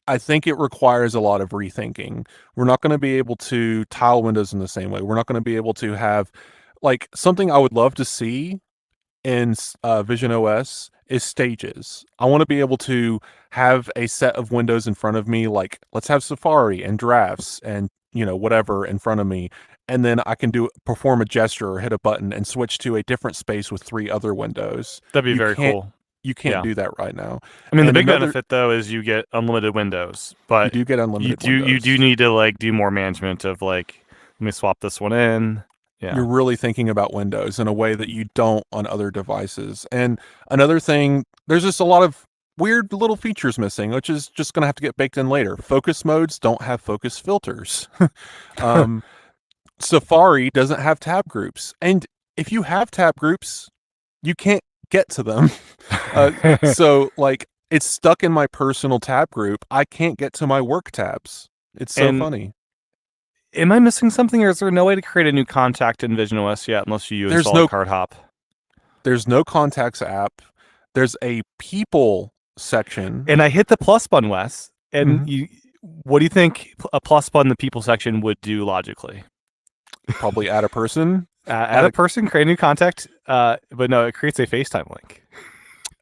B: I think it requires a lot of rethinking. We're not going to be able to tile windows in the same way. We're not going to be able to have like something I would love to see in visionOS is stages. I want to be able to have a set of windows in front of me. Like let's have Safari and drafts and whatever in front of me, and then I can perform a gesture or hit a button and switch to a different space with 3 other windows.
A: That'd be
B: You
A: very
B: can't
A: cool.
B: you can't
A: Yeah.
B: do that right now.
A: I mean, the
B: And
A: big benefit though is you get unlimited windows,
B: you
A: but
B: do get
A: you
B: unlimited
A: do you
B: windows.
A: do need to like do more management of like, let me swap this one in. Yeah.
B: You're really thinking about Windows in a way that you don't on other devices. And another thing, there's just a lot of weird little features missing, which is just going to have to get baked in later. Focus modes don't have focus filters. Safari doesn't have tab groups. And if you have tab groups, you can't get to them. So like it's stuck in my personal tab group. I can't get to my work tabs. It's so funny.
A: Am I missing something, or is there no way to create a new contact in visionOS yet unless you install a card hop?
B: There's no contacts app. There's a people section.
A: And I hit the plus button, Wes. And what do you think a plus button in the people section would do logically?
B: Probably add a person.
A: Add a person, create a new contact. But no, it creates a FaceTime link.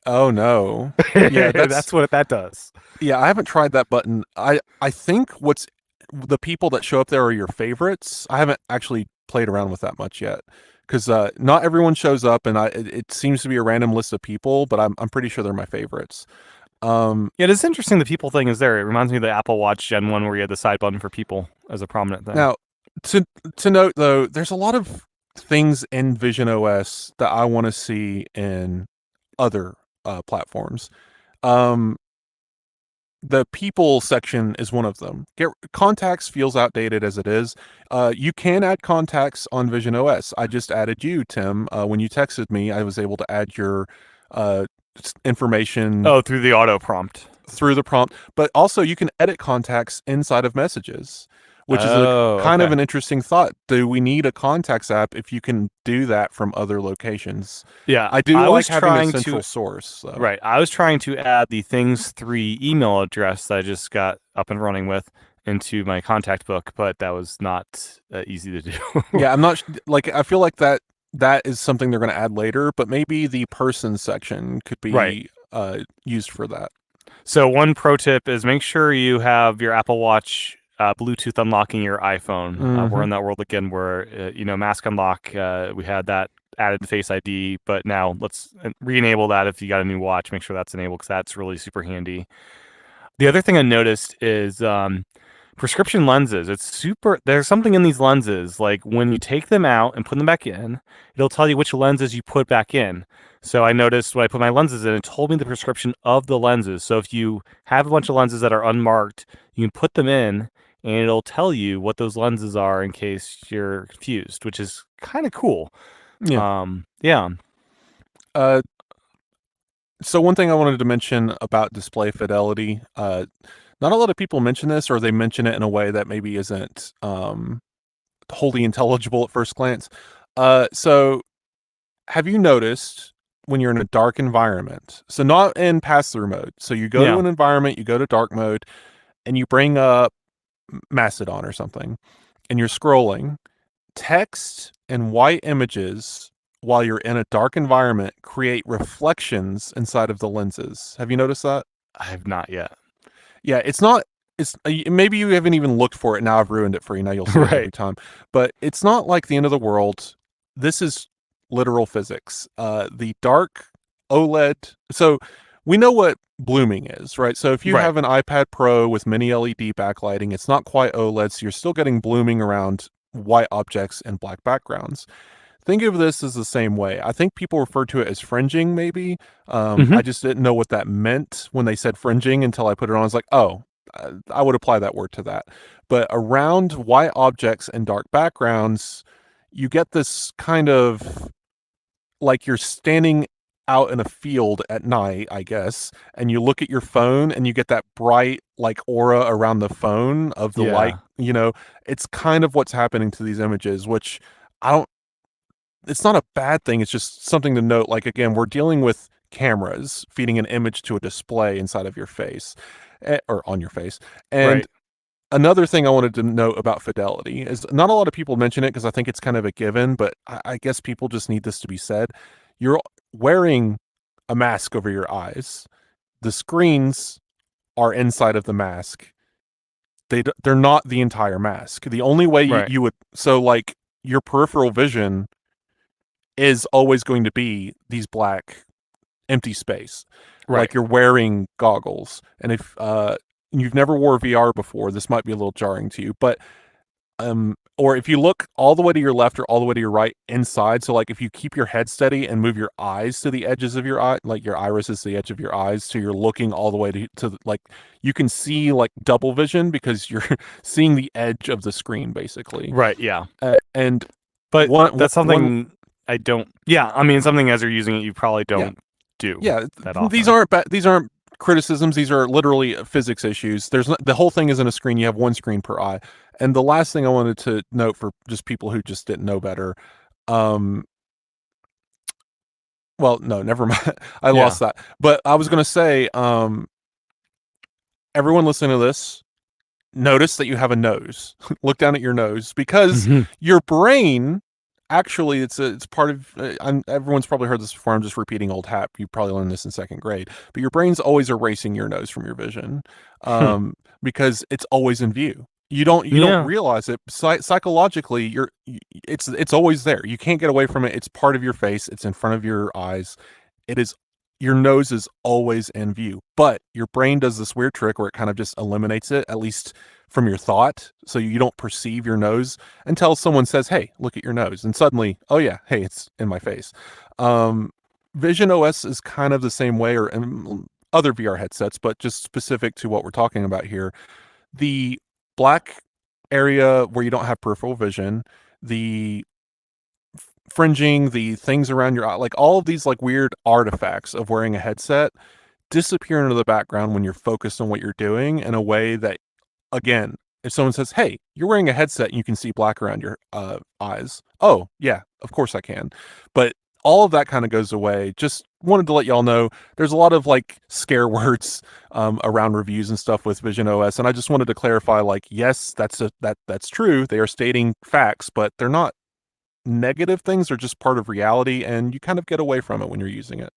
B: Oh no! Yeah,
A: that's what that does.
B: Yeah, I haven't tried that button. I think the people that show up there are your favorites. I haven't actually played around with that much yet because not everyone shows up, and it seems to be a random list of people. But I'm pretty sure they're my favorites.
A: Yeah, it's interesting. The people thing is there. It reminds me of the Apple Watch Gen 1 where you had the side button for people as a prominent thing.
B: Now, to note though, there's a lot of things in visionOS that I want to see in other platforms. The people section is one of them. Contacts feels outdated as it is. You can add contacts on visionOS. I just added you, Tim. When you texted me, I was able to add your information.
A: Oh, through the auto prompt.
B: Through the prompt. But also you can edit contacts inside of messages, which is kind of an interesting thought. Do we need a contacts app if you can do that from other locations?
A: Yeah,
B: I like having a central source. So.
A: Right. I was trying to add the Things 3 email address that I just got up and running with into my contact book, but that was not easy to do.
B: Yeah, I'm not I feel like that is something they're going to add later, but maybe the person section could be used for that. So
A: one pro tip is make sure you have your Apple Watch Bluetooth unlocking your iPhone. We're in that world again where, mask unlock, we had that added to Face ID, but now let's re-enable that if you got a new watch. Make sure that's enabled because that's really super handy. The other thing I noticed is prescription lenses. There's something in these lenses, like when you take them out and put them back in, it'll tell you which lenses you put back in. So I noticed when I put my lenses in, it told me the prescription of the lenses. So if you have a bunch of lenses that are unmarked, you can put them in and it'll tell you what those lenses are in case you're confused, which is kind of cool.
B: Yeah. So one thing I wanted to mention about display fidelity, not a lot of people mention this, or they mention it in a way that maybe isn't wholly intelligible at first glance. So have you noticed when you're in a dark environment, so not in pass-through mode, so you go to an environment, you go to dark mode, and you bring up Mastodon or something, and you're scrolling, text and white images while you're in a dark environment create reflections inside of the lenses. Have you noticed that?
A: I have not yet.
B: Yeah, it's maybe you haven't even looked for it. Now I've ruined it for you. Now you'll see it every time. But it's not like the end of the world. This is literal physics. The dark OLED. So we know what blooming is, right? So if you have an iPad Pro with mini LED backlighting, it's not quite OLED, so you're still getting blooming around white objects and black backgrounds. Think of this as the same way. I think people refer to it as fringing, maybe. I just didn't know what that meant when they said fringing until I put it on. I was like, oh, I would apply that word to that. But around white objects and dark backgrounds, you get this kind of like you're standing out in a field at night, I guess, and you look at your phone and you get that bright like aura around the phone of the light. It's kind of what's happening to these images, which it's not a bad thing. It's just something to note. Like, again, we're dealing with cameras feeding an image to a display inside of your face or on your face. And another thing I wanted to note about fidelity is not a lot of people mention it because I think it's kind of a given, but I guess people just need this to be said. You're wearing a mask over your eyes. The screens are inside of the mask. they're not the entire mask. The only way
A: Right.
B: you would, so like your peripheral vision is always going to be these black empty space,
A: Right.
B: like you're wearing goggles. And if you've never wore VR before, this might be a little jarring to you, but or if you look all the way to your left or all the way to your right inside, so like if you keep your head steady and move your eyes to the edges of your eye, like your iris is the edge of your eyes, so you're looking all the way to like you can see like double vision because you're seeing the edge of the screen basically.
A: Right. Yeah.
B: And
A: But
B: one
A: that's
B: one
A: something I don't. Yeah. I mean, something as you're using it, you probably
B: yeah
A: don't do
B: yeah
A: that often.
B: these aren't criticisms. These are literally physics issues. There's not, the whole thing isn't a screen. You have one screen per eye. And the last thing I wanted to note for just people who just didn't know better, well, no, never mind. I
A: Yeah.
B: lost that. But I was going to say, everyone listening to this, notice that you have a nose. Look down at your nose because your brain actually it's part of everyone's probably heard this before. I'm just repeating old hat. You probably learned this in second grade, but your brain's always erasing your nose from your vision because it's always in view. You don't
A: Yeah.
B: realize it psychologically. It's always there. You can't get away from it. It's part of your face. It's in front of your eyes. It is. Your nose is always in view, but your brain does this weird trick where it kind of just eliminates it, at least from your thought. So you don't perceive your nose until someone says, "Hey, look at your nose." And suddenly, oh yeah, hey, it's in my face. visionOS is kind of the same way, or other VR headsets, but just specific to what we're talking about here. The black area where you don't have peripheral vision, the fringing, the things around your eye, like all of these like weird artifacts of wearing a headset disappear into the background when you're focused on what you're doing in a way that, again, if someone says, "Hey, you're wearing a headset and you can see black around your eyes." Oh, yeah, of course I can. But all of that kind of goes away. Just wanted to let y'all know there's a lot of like scare words around reviews and stuff with visionOS, and I just wanted to clarify, like, yes, that's true. They are stating facts, but they're not negative things. Are just part of reality, and you kind of get away from it when you're using it.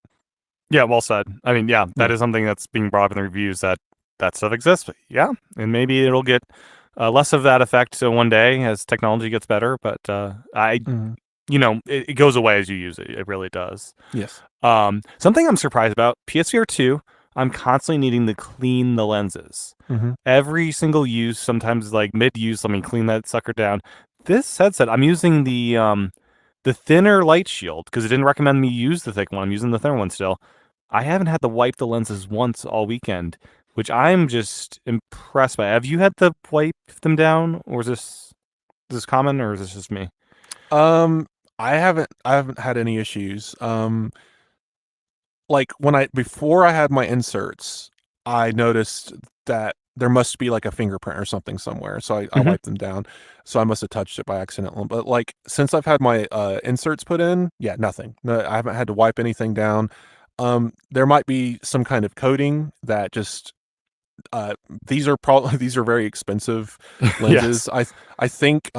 A: Yeah, well said. I mean, yeah, that
B: Yeah.
A: is something that's being brought up in the reviews that stuff exists. But yeah, and maybe it'll get less of that effect one day as technology gets better. But it goes away as you use it. It really does.
B: Yes.
A: Something I'm surprised about, PSVR 2, I'm constantly needing to clean the lenses. Every single use, sometimes like mid-use, let me clean that sucker down. This headset, I'm using the thinner light shield because it didn't recommend me use the thick one. I'm using the thinner one still. I haven't had to wipe the lenses once all weekend, which I'm just impressed by. Have you had to wipe them down, or is this common, or is this just me?
B: I haven't had any issues. Like before I had my inserts, I noticed that there must be like a fingerprint or something somewhere. So I wiped them down. So I must have touched it by accident. But like since I've had my inserts put in, yeah, nothing. No, I haven't had to wipe anything down. There might be some kind of coating that just these are very expensive lenses.
A: Yes.
B: I think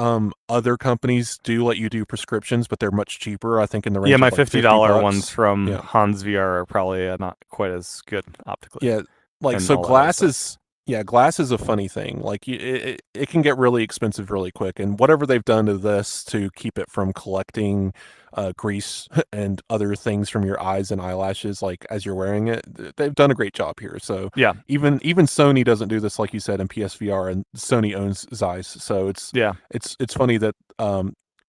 B: other companies do let you do prescriptions, but they're much cheaper. I think in the range
A: Yeah,
B: of
A: my
B: like
A: $50
B: $50.
A: ones from
B: Yeah.
A: Hans VR are probably not quite as good optically.
B: Yeah, like
A: and
B: so
A: all that other stuff.
B: glasses. Yeah, glass is a funny thing. Like it can get really expensive really quick, and whatever they've done to this to keep it from collecting grease and other things from your eyes and eyelashes, like as you're wearing it, they've done a great job here. So
A: Yeah.
B: even Sony doesn't do this, like you said, in PSVR, and Sony owns Zeiss. So it's funny that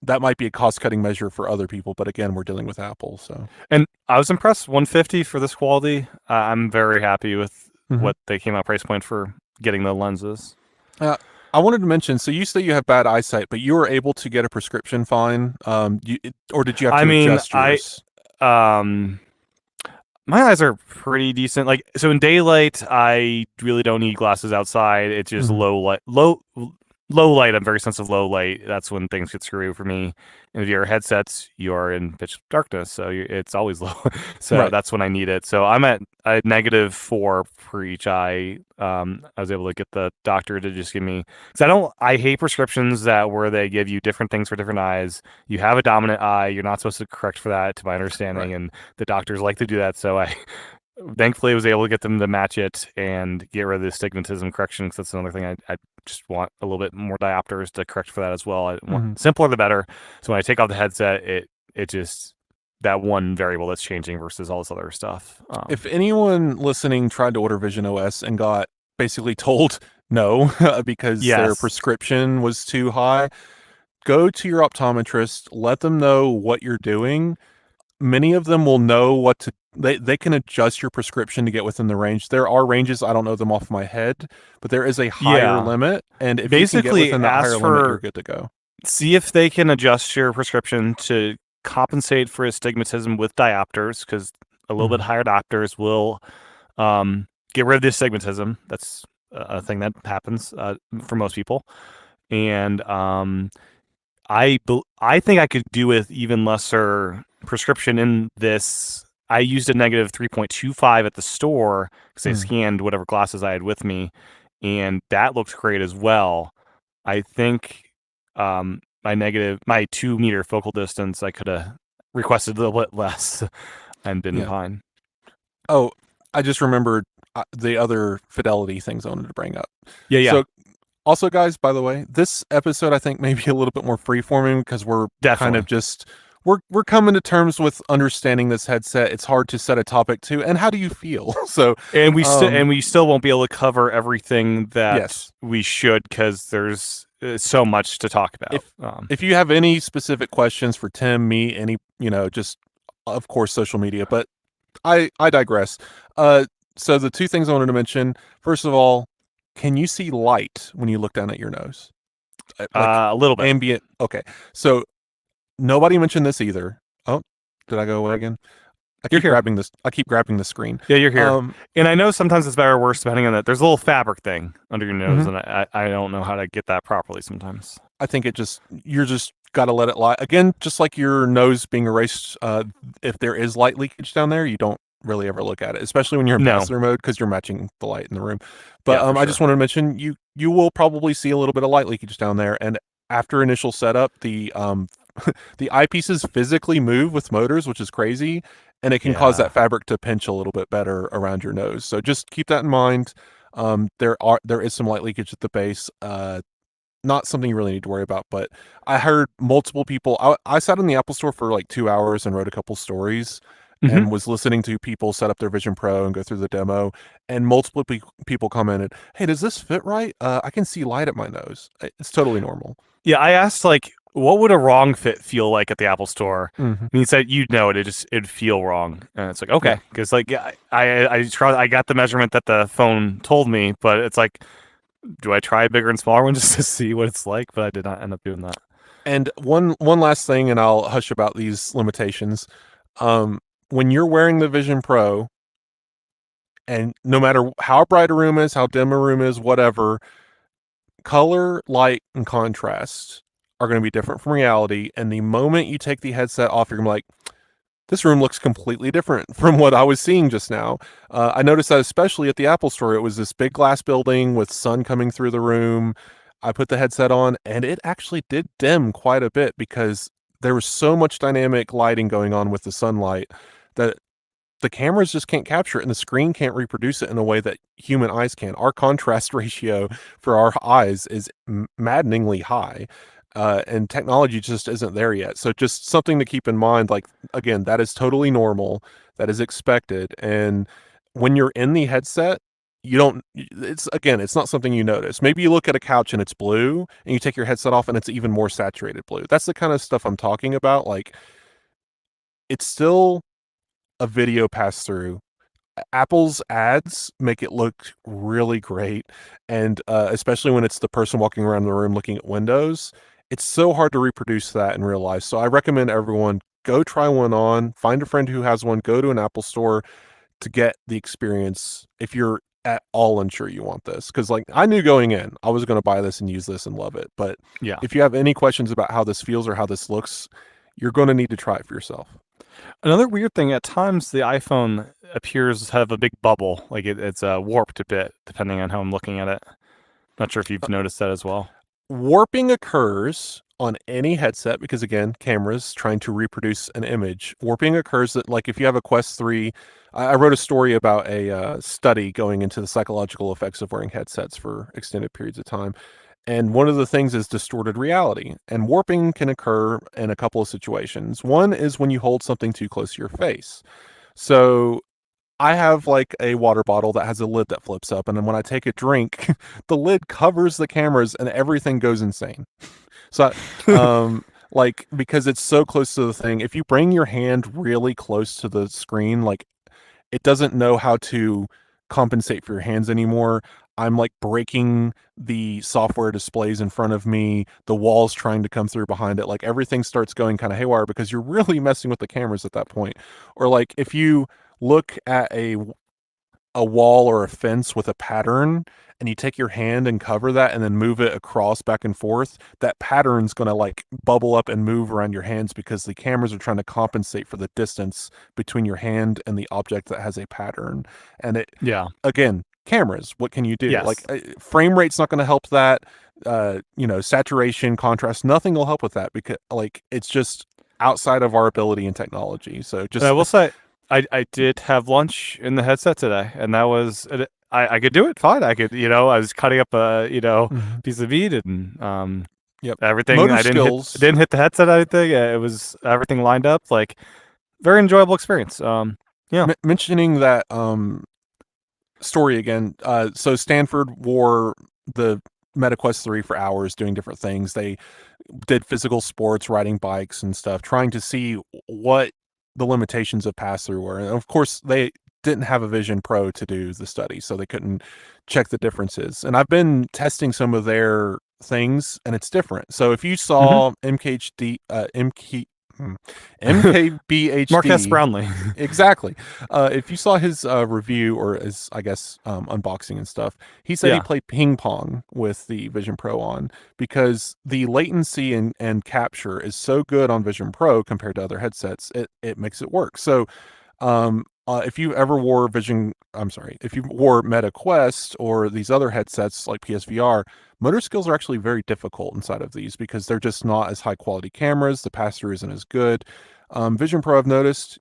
B: that might be a cost cutting measure for other people, but again, we're dealing with Apple. So
A: And I was impressed. 150 for this quality. I'm very happy with what they came out price point for getting the lenses.
B: I wanted to mention, so you say you have bad eyesight, but you were able to get a prescription fine, or did you have to adjust yours?
A: My eyes are pretty decent. Like, so in daylight, I really don't need glasses outside. It's just low light. I'm very sensitive to low light. That's when things get screwy for me. And if you're headsets, you are in pitch darkness, so it's always low. So that's when I need it. So I'm at a -4 for each eye. I was able to get the doctor to just give me, because I hate prescriptions where they give you different things for different eyes. You have a dominant eye. You're not supposed to correct for that, to my understanding, and the doctors like to do that. So I thankfully was able to get them to match it and get rid of the astigmatism correction, because that's another thing just want a little bit more diopters to correct for that as well. I want simpler the better. So when I take off the headset, it just that one variable that's changing versus all this other stuff.
B: If anyone listening tried to order visionOS and got basically told no because their prescription was too high, go to your optometrist, let them know what you're doing. Many of them will know what to, they can adjust your prescription to get within the range. There are ranges, I don't know them off my head, but there is a higher limit. And if
A: basically
B: you can get within that higher limit, you're good to go.
A: See if they can adjust your prescription to compensate for astigmatism with diopters, because a little bit higher diopters will get rid of the astigmatism. That's a thing that happens for most people. And I think I could do with even lesser prescription in this. I used a negative 3.25 at the store because I scanned whatever glasses I had with me, and that looked great as well. I think my 2 meter focal distance, I could have requested a little bit less and been fine.
B: Oh, I just remembered the other fidelity things I wanted to bring up.
A: Yeah.
B: So, also, guys, by the way, this episode I think may be a little bit more freeforming because we're kind of just we're coming to terms with understanding this headset. It's hard to set a topic to, and how do you feel? So,
A: and we still won't be able to cover everything that we should, because there's so much to talk about.
B: If you have any specific questions for Tim, me, any, just of course social media, but I digress. So the 2 things I wanted to mention, first of all, can you see light when you look down at your nose?
A: Like a little bit.
B: Ambient. Okay. So nobody mentioned this either. Oh, did I go away again? I keep grabbing the screen.
A: Yeah, you're here. And I know sometimes it's better or worse depending on that. There's a little fabric thing under your nose, and I don't know how to get that properly sometimes.
B: I think you're just got to let it lie. Again, just like your nose being erased, if there is light leakage down there, you don't really ever look at it, especially when you're in pass-through mode, because you're matching the light in the room. But I just wanted to mention, you will probably see a little bit of light leakage down there, and after initial setup, the eyepieces physically move with motors, which is crazy, and it can cause that fabric to pinch a little bit better around your nose. So just keep that in mind. There is some light leakage at the base. Not something you really need to worry about, but I heard multiple people. I sat in the Apple Store for like 2 hours and wrote a couple stories, and was listening to people set up their Vision Pro and go through the demo, and multiple people commented, "Hey, does this fit right? I can see light at my nose. It's totally normal."
A: Yeah, I asked, like, what would a wrong fit feel like at the Apple Store? And he said, you'd know it. It'd feel wrong. And it's like, okay, because like I got the measurement that the phone told me, but it's like, do I try a bigger and smaller one just to see what it's like? But I did not end up doing that.
B: And one last thing, and I'll hush about these limitations. When you're wearing the Vision Pro, and no matter how bright a room is, how dim a room is, whatever, color, light, and contrast are going to be different from reality. And the moment you take the headset off, you're like, this room looks completely different from what I was seeing just now. I noticed that especially at the Apple Store. It was this big glass building with sun coming through the room. I put the headset on, and it actually did dim quite a bit because there was so much dynamic lighting going on with the sunlight that the cameras just can't capture it, and the screen can't reproduce it in a way that human eyes can. Our contrast ratio for our eyes is maddeningly high, and technology just isn't there yet. So just something to keep in mind. Like, again, that is totally normal. That is expected. And when you're in the headset, it's not something you notice. Maybe you look at a couch and it's blue, and you take your headset off and it's even more saturated blue. That's the kind of stuff I'm talking about. Like, it's still a video pass-through. Apple's ads make it look really great, and especially when it's the person walking around the room looking at windows, it's so hard to reproduce that in real life. So I recommend everyone go try one on, find a friend who has one, go to an Apple store to get the experience if you're at all unsure you want this. Because like, I knew going in I was going to buy this and use this and love it, but if you have any questions about how this feels or how this looks, you're going to need to try it for yourself.
A: Another weird thing, at times the iPhone appears to have a big bubble, like it's warped a bit depending on how I'm looking at it. Not sure if you've noticed that as well.
B: warping occurs on any headset because, again, cameras trying to reproduce an image. Warping occurs that, like, if you have a Quest 3, I wrote a story about a study going into the psychological effects of wearing headsets for extended periods of time. And one of the things is distorted reality. And warping can occur in a couple of situations. One is when you hold something too close to your face. So I have like a water bottle that has a lid that flips up, and then when I take a drink, the lid covers the cameras and everything goes insane. So, like, because it's so close to the thing, if you bring your hand really close to the screen, like, it doesn't know how to compensate for your hands anymore. I'm like breaking the software displays in front of me, the walls trying to come through behind it. Like everything starts going kind of haywire because you're really messing with the cameras at that point. Or like if you look at a wall or a fence with a pattern and you take your hand and cover that and then move it across back and forth, that pattern's going to like bubble up and move around your hands because the cameras are trying to compensate for the distance between your hand and the object that has a pattern. And it, again, cameras, what can you do?
A: Yes.
B: Like frame rate's not going to help that. Saturation, contrast, nothing will help with that because like it's just outside of our ability and technology. So just
A: I will say, I did have lunch in the headset today, and that was I could do it fine. I could, I was cutting up a piece of meat and everything.
B: Motor
A: I
B: skills.
A: didn't hit the headset. Anything. It was everything lined up. Like very enjoyable experience.
B: Mentioning that story again. So Stanford wore the MetaQuest 3 for hours doing different things. They did physical sports, riding bikes and stuff, trying to see what the limitations of pass-through were. And of course, they didn't have a Vision Pro to do the study, so they couldn't check the differences. And I've been testing some of their things, and it's different. So if you saw MKBHD
A: Marcus Brownlee.
B: Exactly. If you saw his review or his, I guess, unboxing and stuff, he said he played ping pong with the Vision Pro on because the latency and capture is so good on Vision Pro compared to other headsets, it makes it work. So if you ever wore if you wore Meta Quest or these other headsets like PSVR, motor skills are actually very difficult inside of these because they're just not as high quality cameras. The pass-through isn't as good. Vision Pro, I've noticed,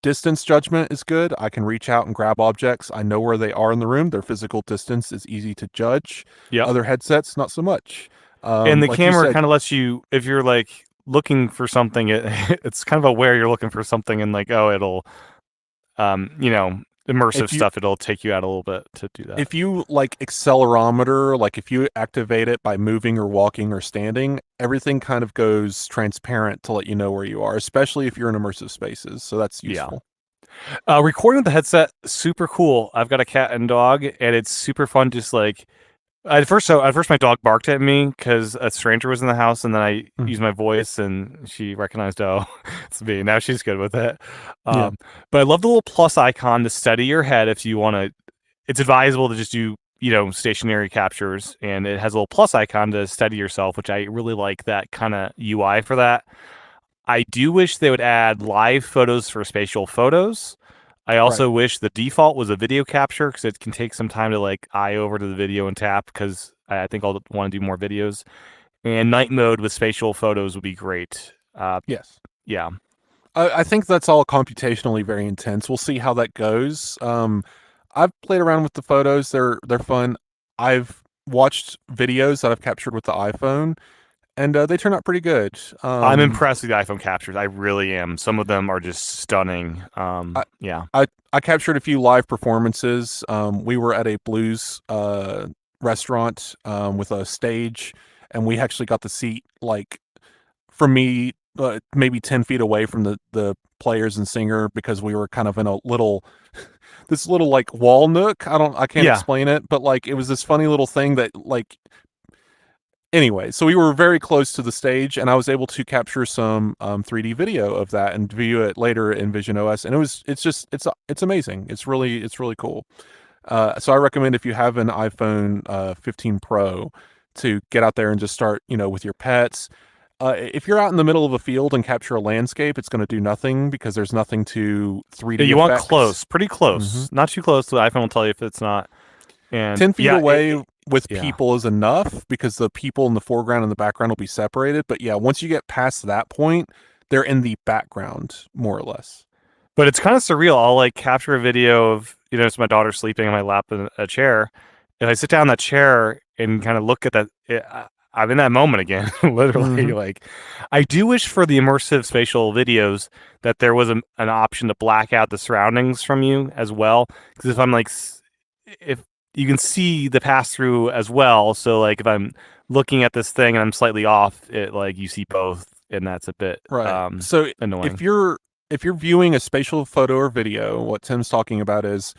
B: distance judgment is good. I can reach out and grab objects. I know where they are in the room. Their physical distance is easy to judge.
A: Yeah.
B: Other headsets, not so much.
A: And the camera kind of lets you, if you're like looking for something, it's kind of aware you're looking for something, and like, it'll, immersive stuff, it'll take you out a little bit to do that.
B: If you like accelerometer, like if you activate it by moving or walking or standing, everything kind of goes transparent to let you know where you are, especially if you're in immersive spaces. So that's useful.
A: Recording with the headset, super cool. I've got a cat and dog, and it's super fun. Just like at first my dog barked at me because a stranger was in the house, and then I used my voice, and she recognized, it's me. Now she's good with it. But I love the little plus icon to steady your head if you want to. It's advisable to just do stationary captures, and it has a little plus icon to steady yourself, which I really like that kind of UI for that. I do wish they would add live photos for spatial photos. I also wish the default was a video capture because it can take some time to like eye over to the video and tap because I think I'll want to do more videos. And night mode with spatial photos would be great.
B: Yes.
A: Yeah.
B: I think that's all computationally very intense. We'll see how that goes. I've played around with the photos. They're fun. I've watched videos that I've captured with the iPhone, and they turn out pretty good.
A: I'm impressed with the iPhone captures. I really am. Some of them are just stunning.
B: I captured a few live performances. We were at a blues restaurant with a stage, and we actually got the seat like from me maybe 10 feet away from the players and singer because we were kind of in a little this little like wall nook. I can't explain it, but like it was this funny little thing that like. Anyway, so we were very close to the stage, and I was able to capture some 3D video of that and view it later in visionOS, and it's amazing. It's really cool. So I recommend if you have an iPhone 15 Pro to get out there and just start, with your pets. If you're out in the middle of a field and capture a landscape, it's going to do nothing because there's nothing to 3D.
A: You want close, pretty close, not too close. The iPhone will tell you if it's not. And
B: 10 feet away. with
A: Yeah.
B: people is enough because the people in the foreground and the background will be separated. But yeah, once you get past that point, they're in the background more or less.
A: But it's kind of surreal. I'll like capture a video of, it's my daughter sleeping on my lap in a chair. If I sit down in that chair and kind of look at that, I'm in that moment again, literally. Like, I do wish for the immersive spatial videos that there was an option to black out the surroundings from you as well. Because if I'm like, if you can see the pass through as well, so like if I'm looking at this thing and I'm slightly off, it like you see both, and that's a bit
B: so
A: annoying.
B: if you're viewing a spatial photo or video, what Tim's talking about is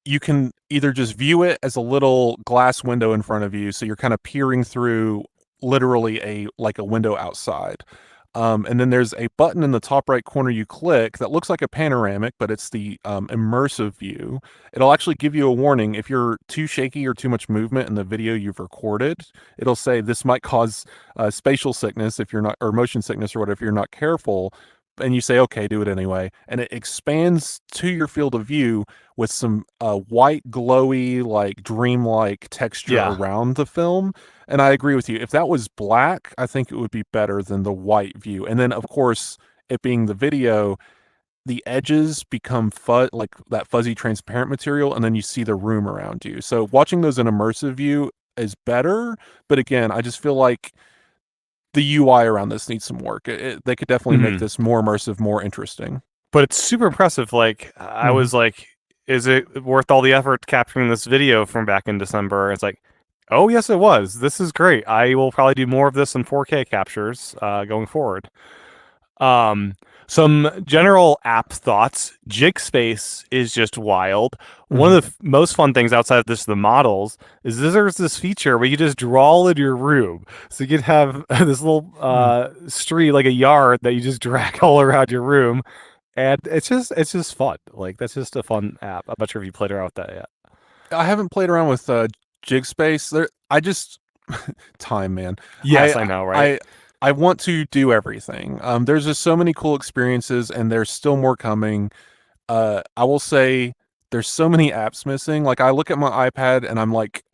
B: you can either just view it as a little glass window in front of you, so you're kind of peering through literally a window outside. And then there's a button in the top right corner you click that looks like a panoramic, but it's the immersive view. It'll actually give you a warning if you're too shaky or too much movement in the video you've recorded. It'll say this might cause spatial sickness if you're not, or motion sickness or whatever, if you're not careful. And you say, okay, do it anyway. And it expands to your field of view with some white, glowy, like dreamlike texture around the film. And I agree with you. If that was black, I think it would be better than the white view. And then, of course, it being the video, the edges become like that fuzzy transparent material, and then you see the room around you. So watching those in immersive view is better. But again, I just feel like the UI around this needs some work. They could definitely make this more immersive, more interesting.
A: But it's super impressive. Like, I was like, is it worth all the effort capturing this video from back in December? It's like, oh, yes, it was. This is great. I will probably do more of this in 4K captures going forward. Some general app thoughts. Jigspace is just wild. One of the most fun things outside of this, the models, is there's this feature where you just draw in your room. So you could have this little street, like a yard, that you just drag all around your room. And it's just fun. Like, that's just a fun app. I'm not sure if you played around with that yet.
B: I haven't played around with Jigspace. Time, man.
A: Yes, I know, right?
B: I want to do everything. There's just so many cool experiences, and there's still more coming. I will say there's so many apps missing. Like, I look at my iPad and I'm like,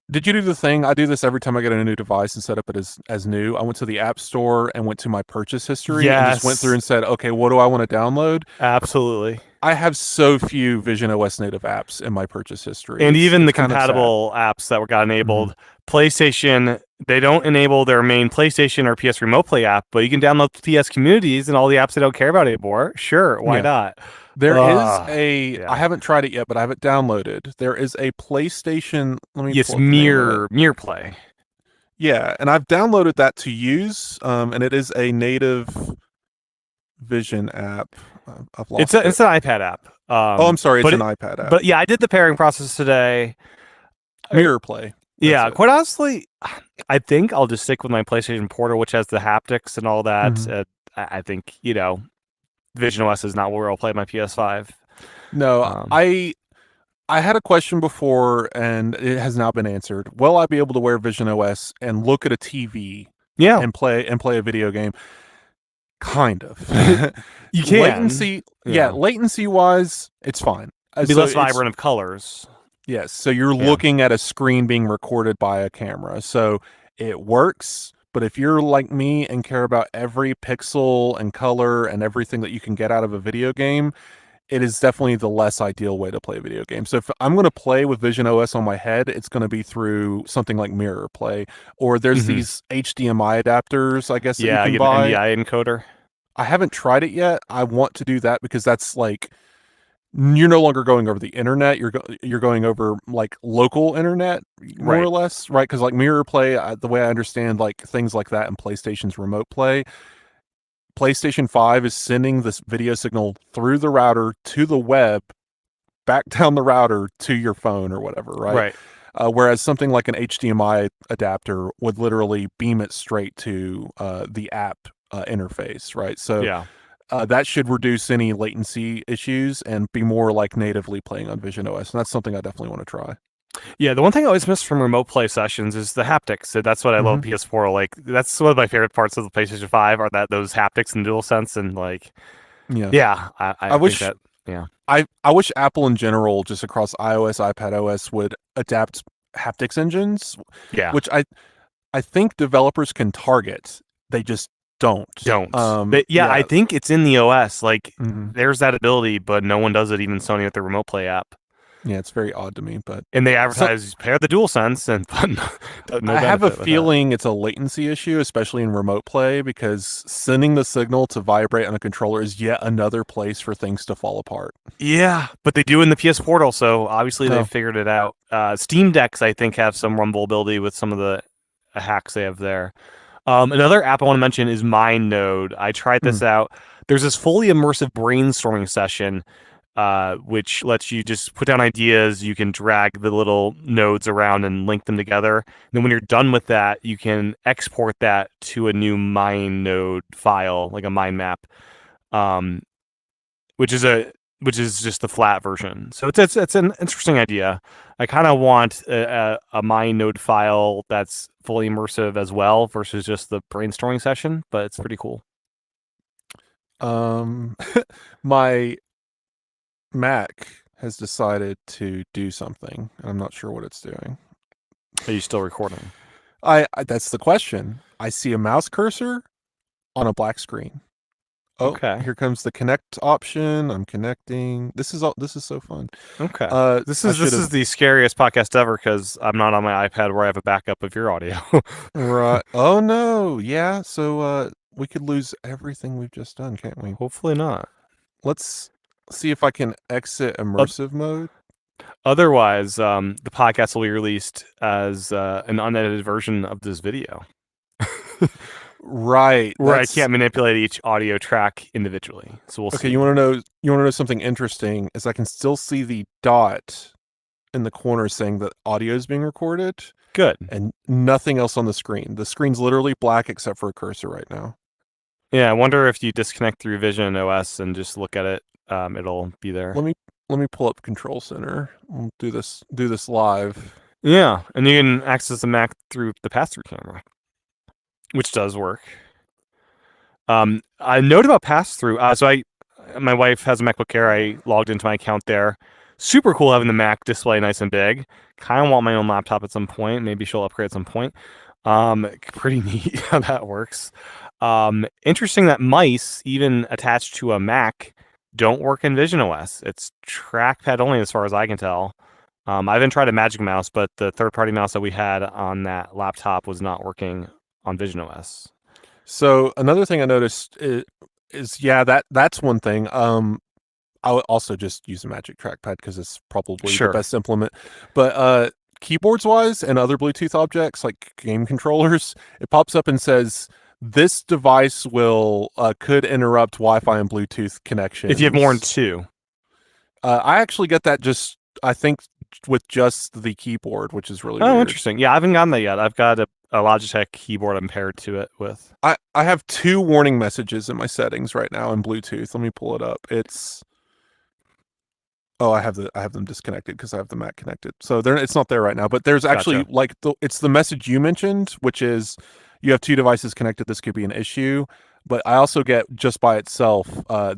B: did you do the thing? I do this every time I get a new device and set up it as new. I went to the App Store and went to my purchase history and just went through and said, okay, what do I want to download? Absolutely. I have so few visionOS native apps in my purchase history.
A: And even the compatible apps that got enabled, PlayStation, they don't enable their main PlayStation or PS Remote Play app, but you can download PS Communities and all the apps I don't care about anymore. Sure, why not?
B: There is I haven't tried it yet, but I have it downloaded. There is a PlayStation.
A: Yes, Mirror Play.
B: Yeah, and I've downloaded that to use, and it is a native Vision app. I've lost it.
A: It's an iPad app.
B: I'm sorry, it's an iPad app.
A: But yeah, I did the pairing process today.
B: Mirror Play.
A: Yeah, quite honestly, I think I'll just stick with my PlayStation Portal, which has the haptics and all that. I think, visionOS is not where I'll play my PS5.
B: No, I had a question before, and it has now been answered. Will I be able to wear visionOS and look at a TV and play a video game? Kind of.
A: You can.
B: Latency-wise, it's fine.
A: It'd be less vibrant of colors.
B: Yes, so you're looking at a screen being recorded by a camera. So it works, but if you're like me and care about every pixel and color and everything that you can get out of a video game, it is definitely the less ideal way to play a video game. So if I'm going to play with visionOS on my head, it's going to be through something like Mirror Play, or there's these HDMI adapters, I guess, that you can buy.
A: Yeah, an NDI encoder.
B: I haven't tried it yet. I want to do that because that's like, you're no longer going over the internet. You're going over like local internet, more or less, right? Because like Mirror Play, the way I understand like things like that in PlayStation's Remote Play, PlayStation 5 is sending this video signal through the router to the web, back down the router to your phone or whatever, right? Whereas something like an HDMI adapter would literally beam it straight to the app interface, right? So that should reduce any latency issues and be more like natively playing on visionOS. And that's something I definitely want to try.
A: Yeah, the one thing I always miss from remote play sessions is the haptics. So that's what I love PS4. Like, that's one of my favorite parts of the PlayStation 5 are those haptics and DualSense, and like, I wish that Yeah.
B: I wish Apple in general, just across iOS, iPadOS, would adapt haptics engines,
A: Yeah.
B: which I think developers can target. They just don't.
A: Don't. But yeah, I
B: Yeah.
A: think it's in the OS. Like,
B: Mhm.
A: there's that ability, but no one does it, even Sony with the Remote Play app.
B: Yeah, it's very odd to me, but
A: And they
B: so
A: advertise pair the DualSense, and but no
B: I have a
A: benefit with that.
B: feeling it's a latency issue, especially in remote play, because sending the signal to vibrate on a controller is yet another place for things to fall apart.
A: Yeah, but they do in the PS Portal, so obviously they
B: Oh,
A: figured it out. Steam Decks, I think, have some rumble ability with some of the hacks they have there. Another app I want to mention is MindNode. I tried
B: hmm.
A: this out. There's this fully immersive brainstorming session, which lets you just put down ideas. You can drag the little nodes around and link them together. And then when you're done with that, you can export that to a new MindNode file, like a mind map, um, which is just the flat version. So it's an interesting idea. I kind of want a MindNode file that's fully immersive as well versus just the brainstorming session, but it's pretty cool.
B: Um, my Mac has decided to do something. I'm not sure what it's doing.
A: Are you still recording?
B: I that's the question. I see a mouse cursor on a black screen. Oh,
A: Okay.
B: here comes the connect option. I'm connecting. This is so fun.
A: Okay. This
B: I
A: is
B: should
A: this
B: have
A: is the scariest podcast ever because I'm not on my iPad where I have a backup of your audio.
B: right. Oh no. Yeah, so we could lose everything we've just done, can't we?
A: Hopefully not.
B: Let's see if I can exit
A: Oth-
B: immersive mode.
A: Otherwise, the podcast will be released as an unedited version of this video,
B: Right.
A: where I
B: That's
A: can't manipulate each audio track individually. So we'll
B: okay.
A: see.
B: You want to know something interesting? Is I can still see the dot in the corner saying that audio is being recorded,
A: Good.
B: and nothing else on the screen. The screen's literally black except for a cursor right now.
A: Yeah, I wonder if you disconnect through visionOS and just look at it, it'll be there.
B: Let me pull up Control Center. We'll do this live.
A: Yeah, and you can access the Mac through the pass-through camera, which does work. A note about pass-through. My wife has a MacBook Air. I logged into my account there. Super cool having the Mac display nice and big. Kind of want my own laptop at some point. Maybe she'll upgrade at some point. Pretty neat how that works. Interesting that mice, even attached to a Mac, don't work in visionOS. It's trackpad only, as far as I can tell. I haven't tried a Magic Mouse, but the third-party mouse that we had on that laptop was not working on visionOS.
B: So another thing I noticed is yeah, that's one thing. I would also just use a Magic Trackpad because it's probably the
A: Sure.
B: best implement. But keyboards wise and other Bluetooth objects like game controllers, it pops up and says this device will could interrupt Wi-Fi and Bluetooth connections.
A: If you have more than two.
B: I actually get that just I think with just the keyboard, which is really
A: Oh,
B: weird.
A: interesting. Yeah, I haven't gotten that yet. I've got a Logitech keyboard I'm paired to it with.
B: I have two warning messages in my settings right now in Bluetooth. Let me pull it up. It's I have them disconnected because I have the Mac connected. So it's not there right now, but there's actually
A: Gotcha.
B: it's the message you mentioned, which is you have two devices connected. This could be an issue, but I also get just by itself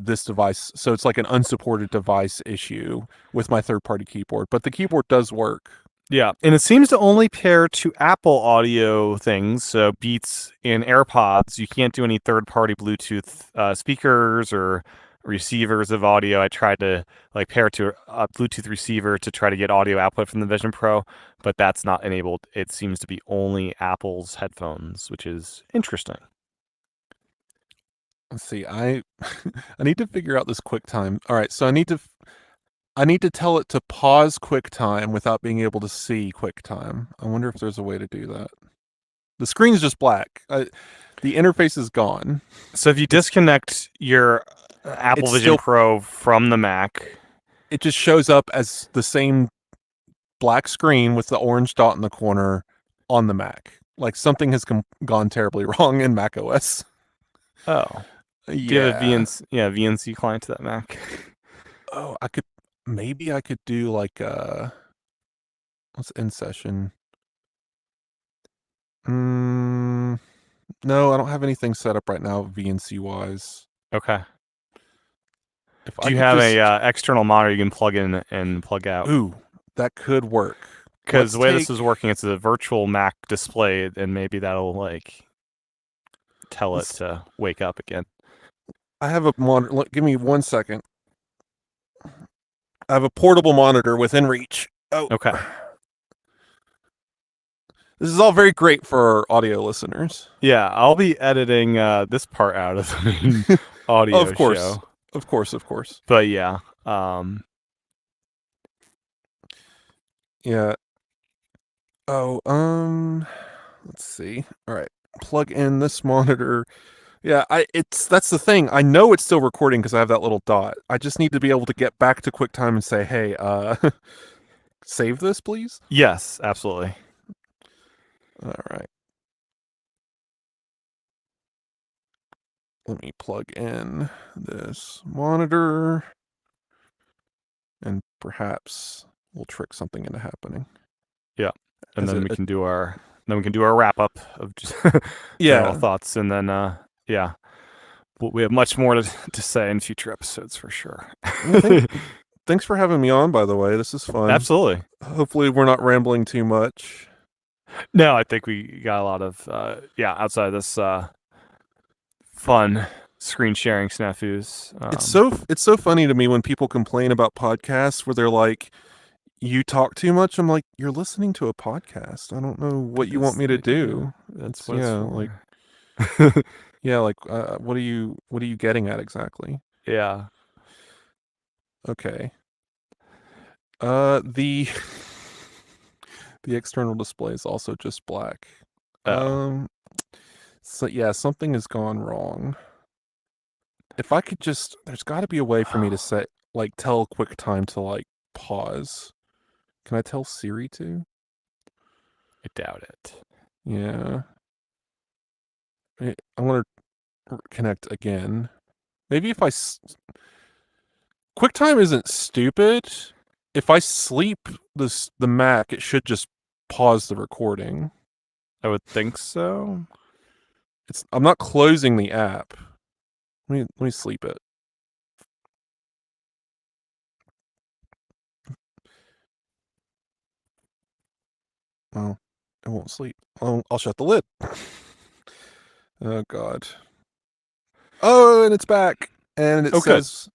B: this device. So it's like an unsupported device issue with my third-party keyboard, but the keyboard does work.
A: Yeah, and it seems to only pair to Apple audio things, so Beats and AirPods. You can't do any third-party Bluetooth speakers or receivers of audio. I tried to pair to a Bluetooth receiver to try to get audio output from the Vision Pro, but that's not enabled. It seems to be only Apple's headphones, which is interesting.
B: Let's see. I need to figure out this QuickTime. All right, so I need to tell it to pause QuickTime without being able to see QuickTime. I wonder if there's a way to do that. The screen's just black. The interface is gone.
A: So if you disconnect your Apple
B: It's
A: Vision
B: still-
A: Pro from the Mac,
B: It just shows up as the same black screen with the orange dot in the corner on the Mac. Like something has gone terribly wrong in Mac OS.
A: oh, do you have a
B: Yeah.
A: VNC client to that Mac?
B: Oh, maybe I could do like what's in session? No, I don't have anything set up right now VNC wise.
A: Okay.
B: If
A: Do
B: I
A: you
B: could
A: have
B: just,
A: a external monitor you can plug in and plug out?
B: ooh, that could work.
A: Because
B: Let's
A: the way this
B: take.
A: is working, it's a virtual Mac display, and maybe that'll like tell it
B: Let's.
A: to wake up again.
B: I have a monitor. Give me 1 second. I have a portable monitor within reach. Oh,
A: Okay.
B: this is all very great for our audio listeners.
A: Yeah, I'll be editing this part out of the main audio
B: Of course,
A: show.
B: of course, of course.
A: But yeah,
B: Yeah. Oh, let's see. All right, plug in this monitor. Yeah, that's the thing. I know it's still recording because I have that little dot. I just need to be able to get back to QuickTime and say, "Hey, save this, please."
A: yes, absolutely.
B: All right. Let me plug in this monitor, and perhaps we'll trick something into happening.
A: Yeah, and
B: As
A: then
B: it-
A: we can do our wrap up of just general
B: Yeah.
A: thoughts, and then yeah, we have much more to say in future episodes for sure.
B: Thanks for having me on, by the way. This is fun.
A: Absolutely.
B: Hopefully, we're not rambling too much.
A: No, I think we got a lot of outside of this fun screen sharing snafus.
B: It's so funny to me when people complain about podcasts where they're like, "You talk too much." I'm like, "You're listening to a podcast. I don't know what you want me to do."
A: That's what it's for.
B: Like, yeah, like what are you getting at exactly?
A: Yeah.
B: Okay. The the external display is also just black.
A: Oh.
B: So yeah, something has gone wrong. If I could just, there's got to be a way for me to set, like, tell QuickTime to like pause. Can I tell Siri to?
A: I doubt it.
B: Yeah. I'm gonna connect again. Maybe if QuickTime isn't stupid. If I sleep the Mac, it should just pause the recording.
A: I would think so.
B: I'm not closing the app. Let me sleep it. Well, it won't sleep. I'll shut the lid. Oh God. Oh, and it's back, and it says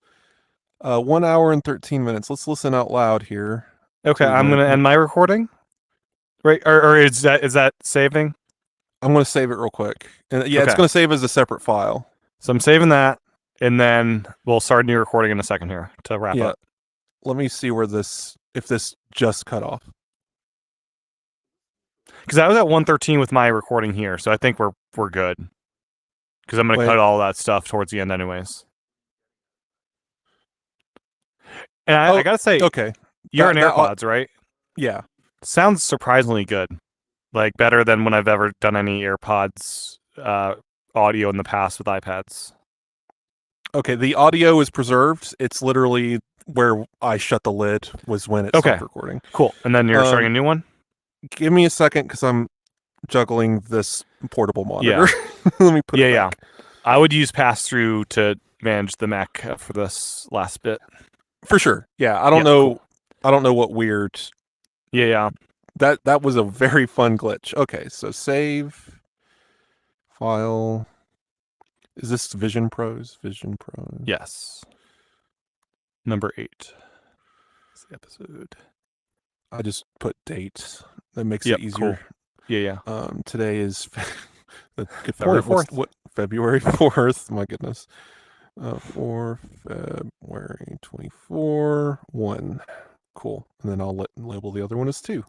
B: 1 hour and 13 minutes. Let's listen out loud here.
A: Okay, I'm gonna end my recording. Right, or is that saving?
B: I'm gonna save it real quick, and yeah, it's
A: Okay.
B: gonna save as a separate file.
A: So I'm saving that, and then we'll start a new recording in a second here to wrap up.
B: Let me see if this just cut off.
A: Because I was at 113 with my recording here, so I think we're good. Because I'm gonna cut all that stuff towards the end, anyways. And I gotta say,
B: okay,
A: you're in AirPods, right?
B: Yeah.
A: Sounds surprisingly good. Like better than when I've ever done any AirPods audio in the past with iPads.
B: Okay, the audio is preserved. It's literally where I shut the lid was when it stopped recording.
A: Cool. And then you're starting a new one?
B: Give me a second because I'm juggling this portable monitor.
A: Yeah.
B: Let me put it back.
A: I would use pass-through to manage the Mac for this last bit.
B: For sure. Yeah, I don't know. Cool. I don't know what weird.
A: Yeah.
B: That was a very fun glitch. Okay, so save file. Is this Vision Pros? Vision Pros.
A: Yes. Number 8. That's the episode.
B: I just put dates. That makes it easier.
A: Cool. Yeah.
B: Today is
A: February 4th.
B: What February 4th? My goodness. 4 February 24 1. Cool. And then I'll label the other one as 2.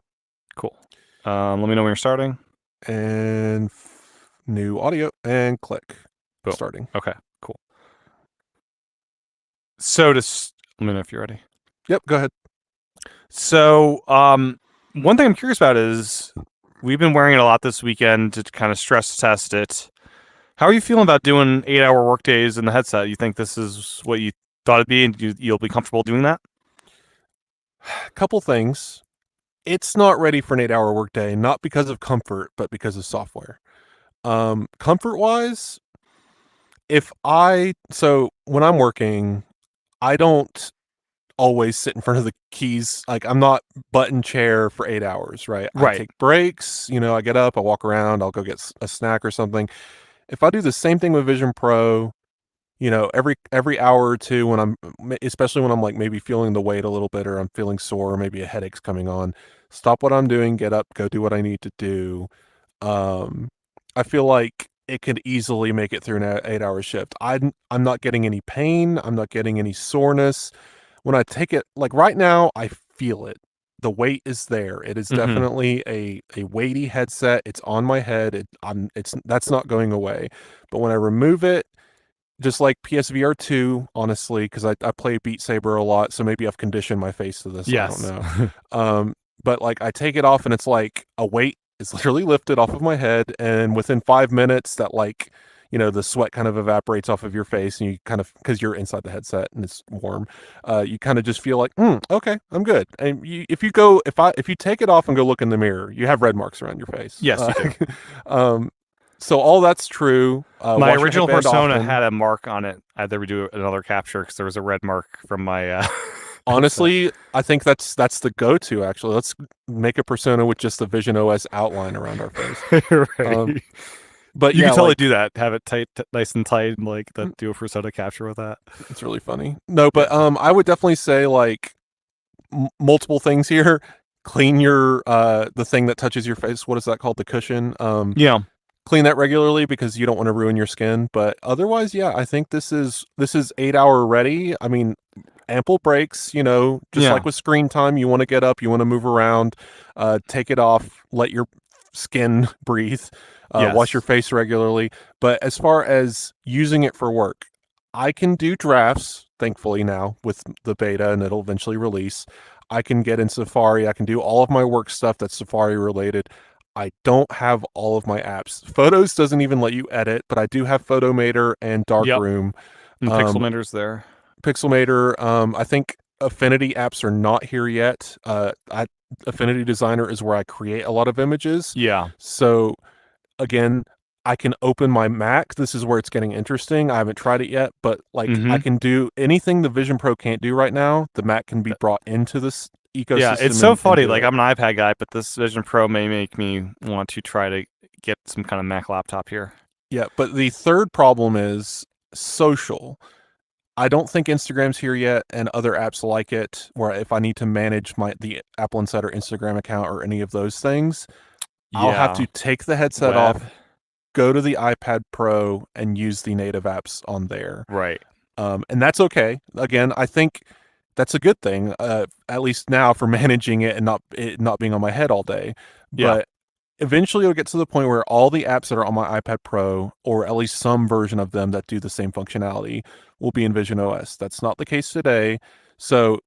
A: Cool. Let me know when you're starting.
B: And new audio and click.
A: Boom.
B: Starting.
A: Okay. Cool. So let me know if you're ready.
B: Yep. Go ahead.
A: So one thing I'm curious about is we've been wearing it a lot this weekend to kind of stress test it. How are you feeling about doing 8-hour workdays in the headset? You think this is what you thought it'd be, and you'll be comfortable doing that?
B: A couple things. It's not ready for an 8-hour workday, not because of comfort, but because of software. Comfort-wise, when I'm working, I don't always sit in front of the keys. Like, I'm not button chair for 8 hours, right? I
A: Right.
B: take breaks, I get up, I walk around, I'll go get a snack or something. If I do the same thing with Vision Pro, every hour or two, especially when I'm like maybe feeling the weight a little bit, or I'm feeling sore, or maybe a headache's coming on, stop what I'm doing, get up, go do what I need to do. um I feel like it could easily make it through an 8 hour shift. I'm not getting any pain, I'm not getting any soreness when I take it. Like right now, I feel it. The weight is there. It is
A: Hmm.
B: definitely a weighty headset. It's on my head. That's not going away. But when I remove it, just like PSVR 2, honestly, because I play Beat Saber a lot, so maybe I've conditioned my face to this. I don't
A: Yes.
B: know. But like I take it off, and it's like a weight is literally lifted off of my head, and within 5 minutes, that the sweat kind of evaporates off of your face, and you kind of, because you're inside the headset and it's warm, you kind of just feel like, okay, I'm good. And if you take it off and go look in the mirror, you have red marks around your face.
A: Yes, you do.
B: Um, so all that's true.
A: My
B: Wash your
A: original
B: headband
A: persona
B: often.
A: had a mark on it. I had to redo another capture because there was a red mark from my headset.
B: Honestly, I think that's the go-to. Actually, let's make a persona with just the visionOS outline around our face. Um,
A: Right.
B: but
A: You
B: yeah,
A: could totally
B: like
A: do that. Have it tight, nice and tight, and like the do a persona capture with that.
B: it's really funny. No, but
A: Yeah.
B: I would definitely say like multiple things here. Clean your the thing that touches your face. What is that called? The cushion.
A: Yeah.
B: Clean that regularly because you don't want to ruin your skin. But otherwise, yeah, I think this is 8 hour ready. I mean, ample breaks, just
A: Yeah.
B: like with screen time, you want to get up, you want to move around, take it off, let your skin breathe, wash your
A: Yes.
B: face regularly. But as far as using it for work, I can do drafts, thankfully, now with the beta, and it'll eventually release. I can get in Safari, I can do all of my work stuff that's Safari related. I don't have all of my apps. Photos doesn't even let you edit, but I do have Photomator and
A: Yep.
B: Darkroom.
A: And
B: Um,
A: Pixelmator's there.
B: Pixelmator. I think Affinity apps are not here yet. Affinity Designer is where I create a lot of images.
A: Yeah.
B: So again, I can open my Mac. This is where it's getting interesting. I haven't tried it yet, but like I
A: Mm-hmm.
B: can do anything the Vision Pro can't do right now. The Mac can be brought into this
A: Yeah. It's
B: ecosystem
A: so
B: and
A: funny.
B: do
A: Like
B: it.
A: I'm an iPad guy, but this Vision Pro may make me want to try to get some kind of Mac laptop here.
B: Yeah, but the third problem is social. I don't think Instagram's here yet, and other apps like it, where if I need to manage the Apple Insider Instagram account or any of those things, I'll have
A: Yeah.
B: to take the headset
A: Web.
B: off, go to the iPad Pro, and use the native apps on there.
A: Right.
B: And that's okay. Again, I think that's a good thing, at least now for managing it and not being on my head all day.
A: Yeah.
B: But eventually it'll get to the point where all the apps that are on my iPad Pro, or at least some version of them that do the same functionality, will be in visionOS. That's not the case today. So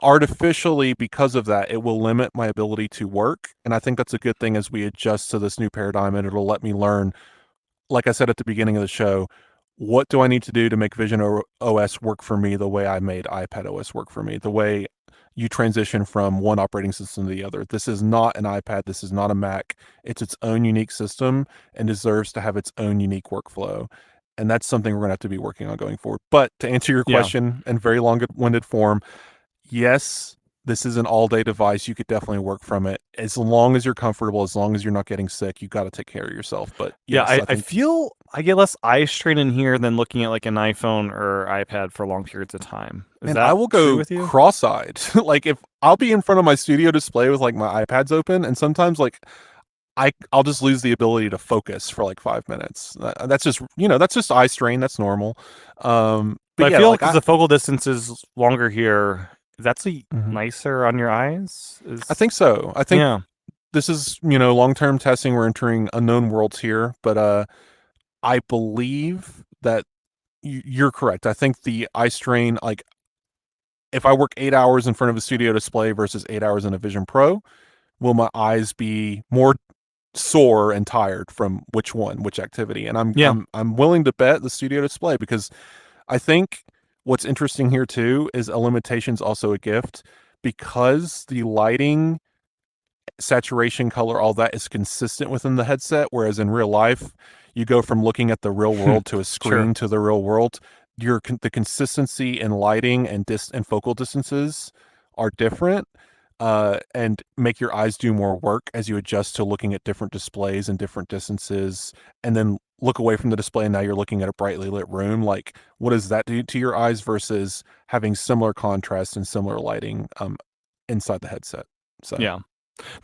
B: artificially, because of that, it will limit my ability to work. And I think that's a good thing as we adjust to this new paradigm, and it'll let me learn, like I said at the beginning of the show, what do I need to do to make Vision OS work for me the way I made iPad OS work for me, the way you transition from one operating system to the other. This is not an iPad. This is not a Mac. It's its own unique system and deserves to have its own unique workflow. And that's something we're going to have to be working on going forward. But to answer your
A: Yeah.
B: question in very long-winded form, yes, this is an all-day device. You could definitely work from it as long as you're comfortable, as long as you're not getting sick. You got to take care of yourself. But
A: Yeah,
B: yes,
A: I,
B: I
A: I
B: think,
A: feel I get less eye strain in here than looking at like an iPhone or iPad for long periods of time. Is
B: and I
A: that
B: will
A: true
B: go
A: with you?
B: cross-eyed. Like if I'll be in front of my studio display with like my iPads open, and sometimes like I'll just lose the ability to focus for like 5 minutes. That's just eye strain. That's normal. But
A: But I
B: yeah,
A: feel
B: like
A: because the focal distance is longer here, that's
B: Mhm.
A: nicer on your eyes.
B: I think so. I think
A: Yeah,
B: this is long-term testing. We're entering unknown worlds here, but I believe that you're correct. I think the eye strain, like if I work 8 hours in front of a studio display versus 8 hours in a Vision Pro, will my eyes be more sore and tired from which activity? And I'm
A: yeah,
B: I'm I'm willing to bet the studio display, because I think what's interesting here too is a limitation's also a gift, because the lighting, saturation, color, all that is consistent within the headset, whereas in real life, you go from looking at the real world to a
A: sure.
B: screen to the real world. the consistency in lighting and focal distances are different, and make your eyes do more work as you adjust to looking at different displays and different distances, and then look away from the display and now you're looking at a brightly lit room. Like, what does that do to your eyes versus having similar contrast and similar lighting inside the headset? So
A: Yeah.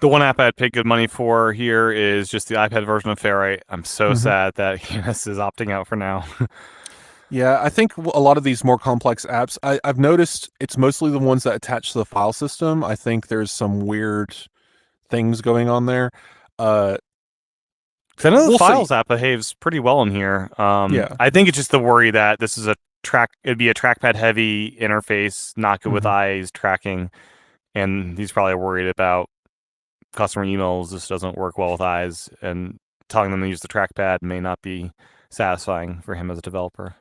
A: The one app I'd pay good money for here is just the iPad version of Ferrite. I'm so sad that ENS is opting out for now.
B: Yeah, I think a lot of these more complex apps, I've noticed it's mostly the ones that attach to the file system. I think there's some weird things going on there.
A: 'Cause I know the
B: We'll see.
A: Files app behaves pretty well in here.
B: Yeah.
A: I think it's just the worry that this is it'd be a trackpad heavy interface, not good with eyes tracking. And he's probably worried about customer emails. This doesn't work well with eyes, and telling them to use the trackpad may not be satisfying for him as a developer.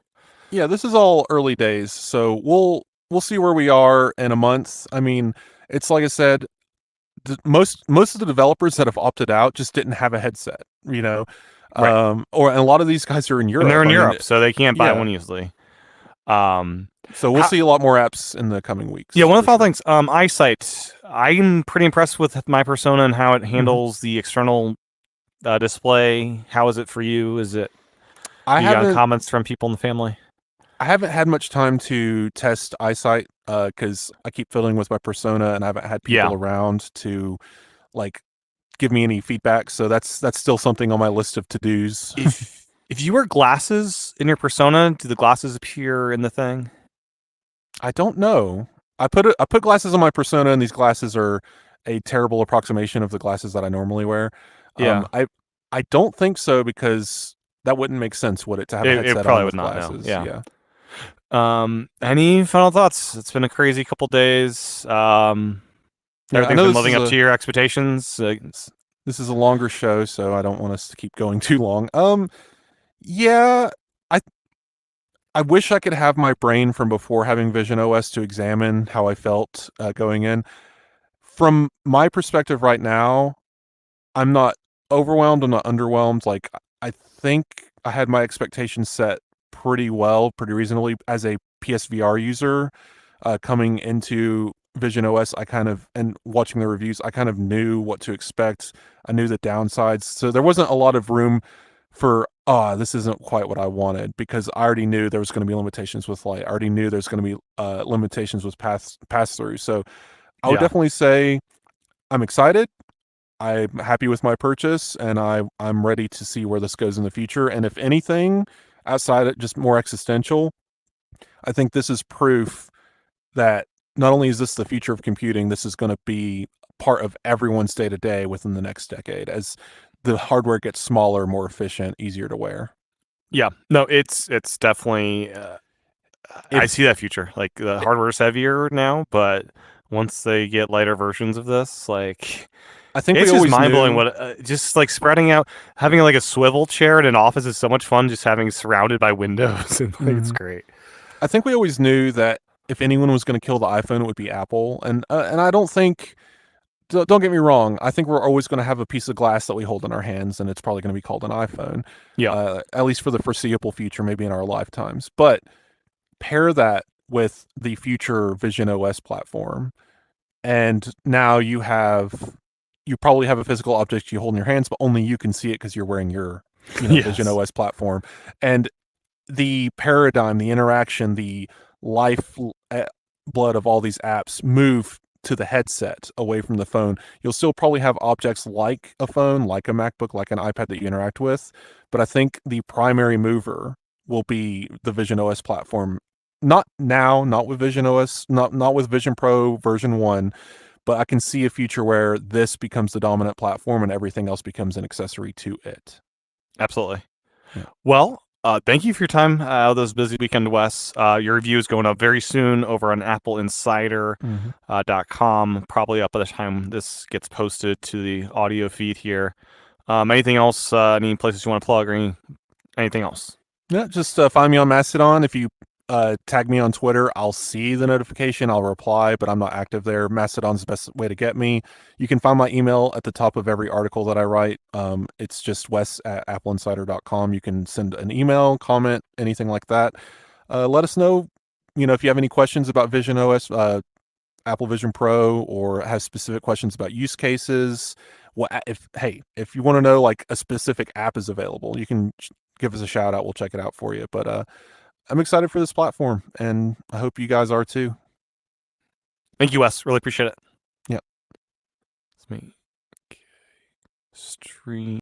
B: Yeah, this is all early days, so we'll see where we are in a month. I mean, it's like I said, most of the developers that have opted out just didn't have a headset, you know.
A: Right.
B: And a lot of these guys are in Europe.
A: And they're in
B: I mean,
A: Europe, so they can't buy
B: yeah.
A: one easily.
B: So we'll see a lot more apps in the coming weeks.
A: Yeah, one of the
B: for
A: final
B: sure.
A: things, Eyesight. I'm pretty impressed with my Persona and how it handles the external display. How is it for you? Is it?
B: I
A: You got
B: haven't
A: comments from people in the family?
B: I haven't had much time to test Eyesight because I keep fiddling with my Persona and I haven't had people around to like give me any feedback. So that's still something on my list of to-dos.
A: If you wear glasses in your Persona, do the glasses appear in the thing?
B: I don't know. I put glasses on my Persona, and these glasses are a terrible approximation of the glasses that I normally wear.
A: Yeah.
B: I don't think so because that wouldn't make sense, would it, to have a headset
A: probably
B: on
A: would
B: with
A: not, no.
B: glasses?
A: Yeah. Any final thoughts? It's been a crazy couple days. Everything's been living up to your expectations.
B: This is a longer show, so I don't want us to keep going too long. Yeah, I wish I could have my brain from before having visionOS to examine how I felt going in. From my perspective right now, I'm not overwhelmed. I'm not underwhelmed. Like, I think I had my expectations set pretty well, pretty reasonably as a PSVR user coming into visionOS. And watching the reviews, I kind of knew what to expect. I knew the downsides. So there wasn't a lot of room for, this isn't quite what I wanted, because I already knew there was going to be limitations with light. I already knew there's going to be limitations with pass-through. So I would definitely say I'm excited. I'm happy with my purchase, and I'm ready to see where this goes in the future. And if anything, outside of just more existential, I think this is proof that not only is this the future of computing, this is going to be part of everyone's day-to-day within the next decade as the hardware gets smaller, more efficient, easier to wear.
A: Yeah, no, it's definitely. I see that future. Like, the hardware is heavier now, but once they get lighter versions of this, like,
B: I think
A: it's
B: we
A: just
B: always
A: mind-blowing.
B: knew,
A: What just like spreading out, having like a swivel chair in an office is so much fun. Just having surrounded by windows, and like, it's great.
B: I think we always knew that if anyone was going to kill the iPhone, it would be Apple. And I don't think. Don't get me wrong. I think we're always going to have a piece of glass that we hold in our hands, and it's probably going to be called an iPhone.
A: Yeah.
B: At least for the foreseeable future, maybe in our lifetimes. But pair that with the future visionOS platform, and now you probably have a physical object you hold in your hands, but only you can see it because you're wearing your visionOS platform. And the paradigm, the interaction, the life blood of all these apps move to the headset away from the phone. You'll still probably have objects like a phone, like a MacBook, like an iPad that you interact with, but I think the primary mover will be the visionOS platform. Not now, not with visionOS, not with Vision Pro version 1, but I can see a future where this becomes the dominant platform and everything else becomes an accessory to it.
A: Absolutely.
B: Yeah.
A: Well, thank you for your time out of this busy weekend, Wes. Your review is going up very soon over on appleinsider.com, probably up by the time this gets posted to the audio feed here. Anything else, any places you want to plug, or anything else?
B: Yeah, just find me on Mastodon. If you tag me on Twitter, I'll see the notification, I'll reply, but I'm not active there. Mastodon's the best way to get me. You can find my email at the top of every article that I write. It's just wes@appleinsider.com. You can send an email, comment, anything like that. Let us know, if you have any questions about visionOS, Apple Vision Pro, or have specific questions about use cases. If you want to know like a specific app is available, you can give us a shout out. We'll check it out for you. But I'm excited for this platform, and I hope you guys are too.
A: Thank you, Wes. Really appreciate it.
B: Yep.
A: It's me. Okay. Stream.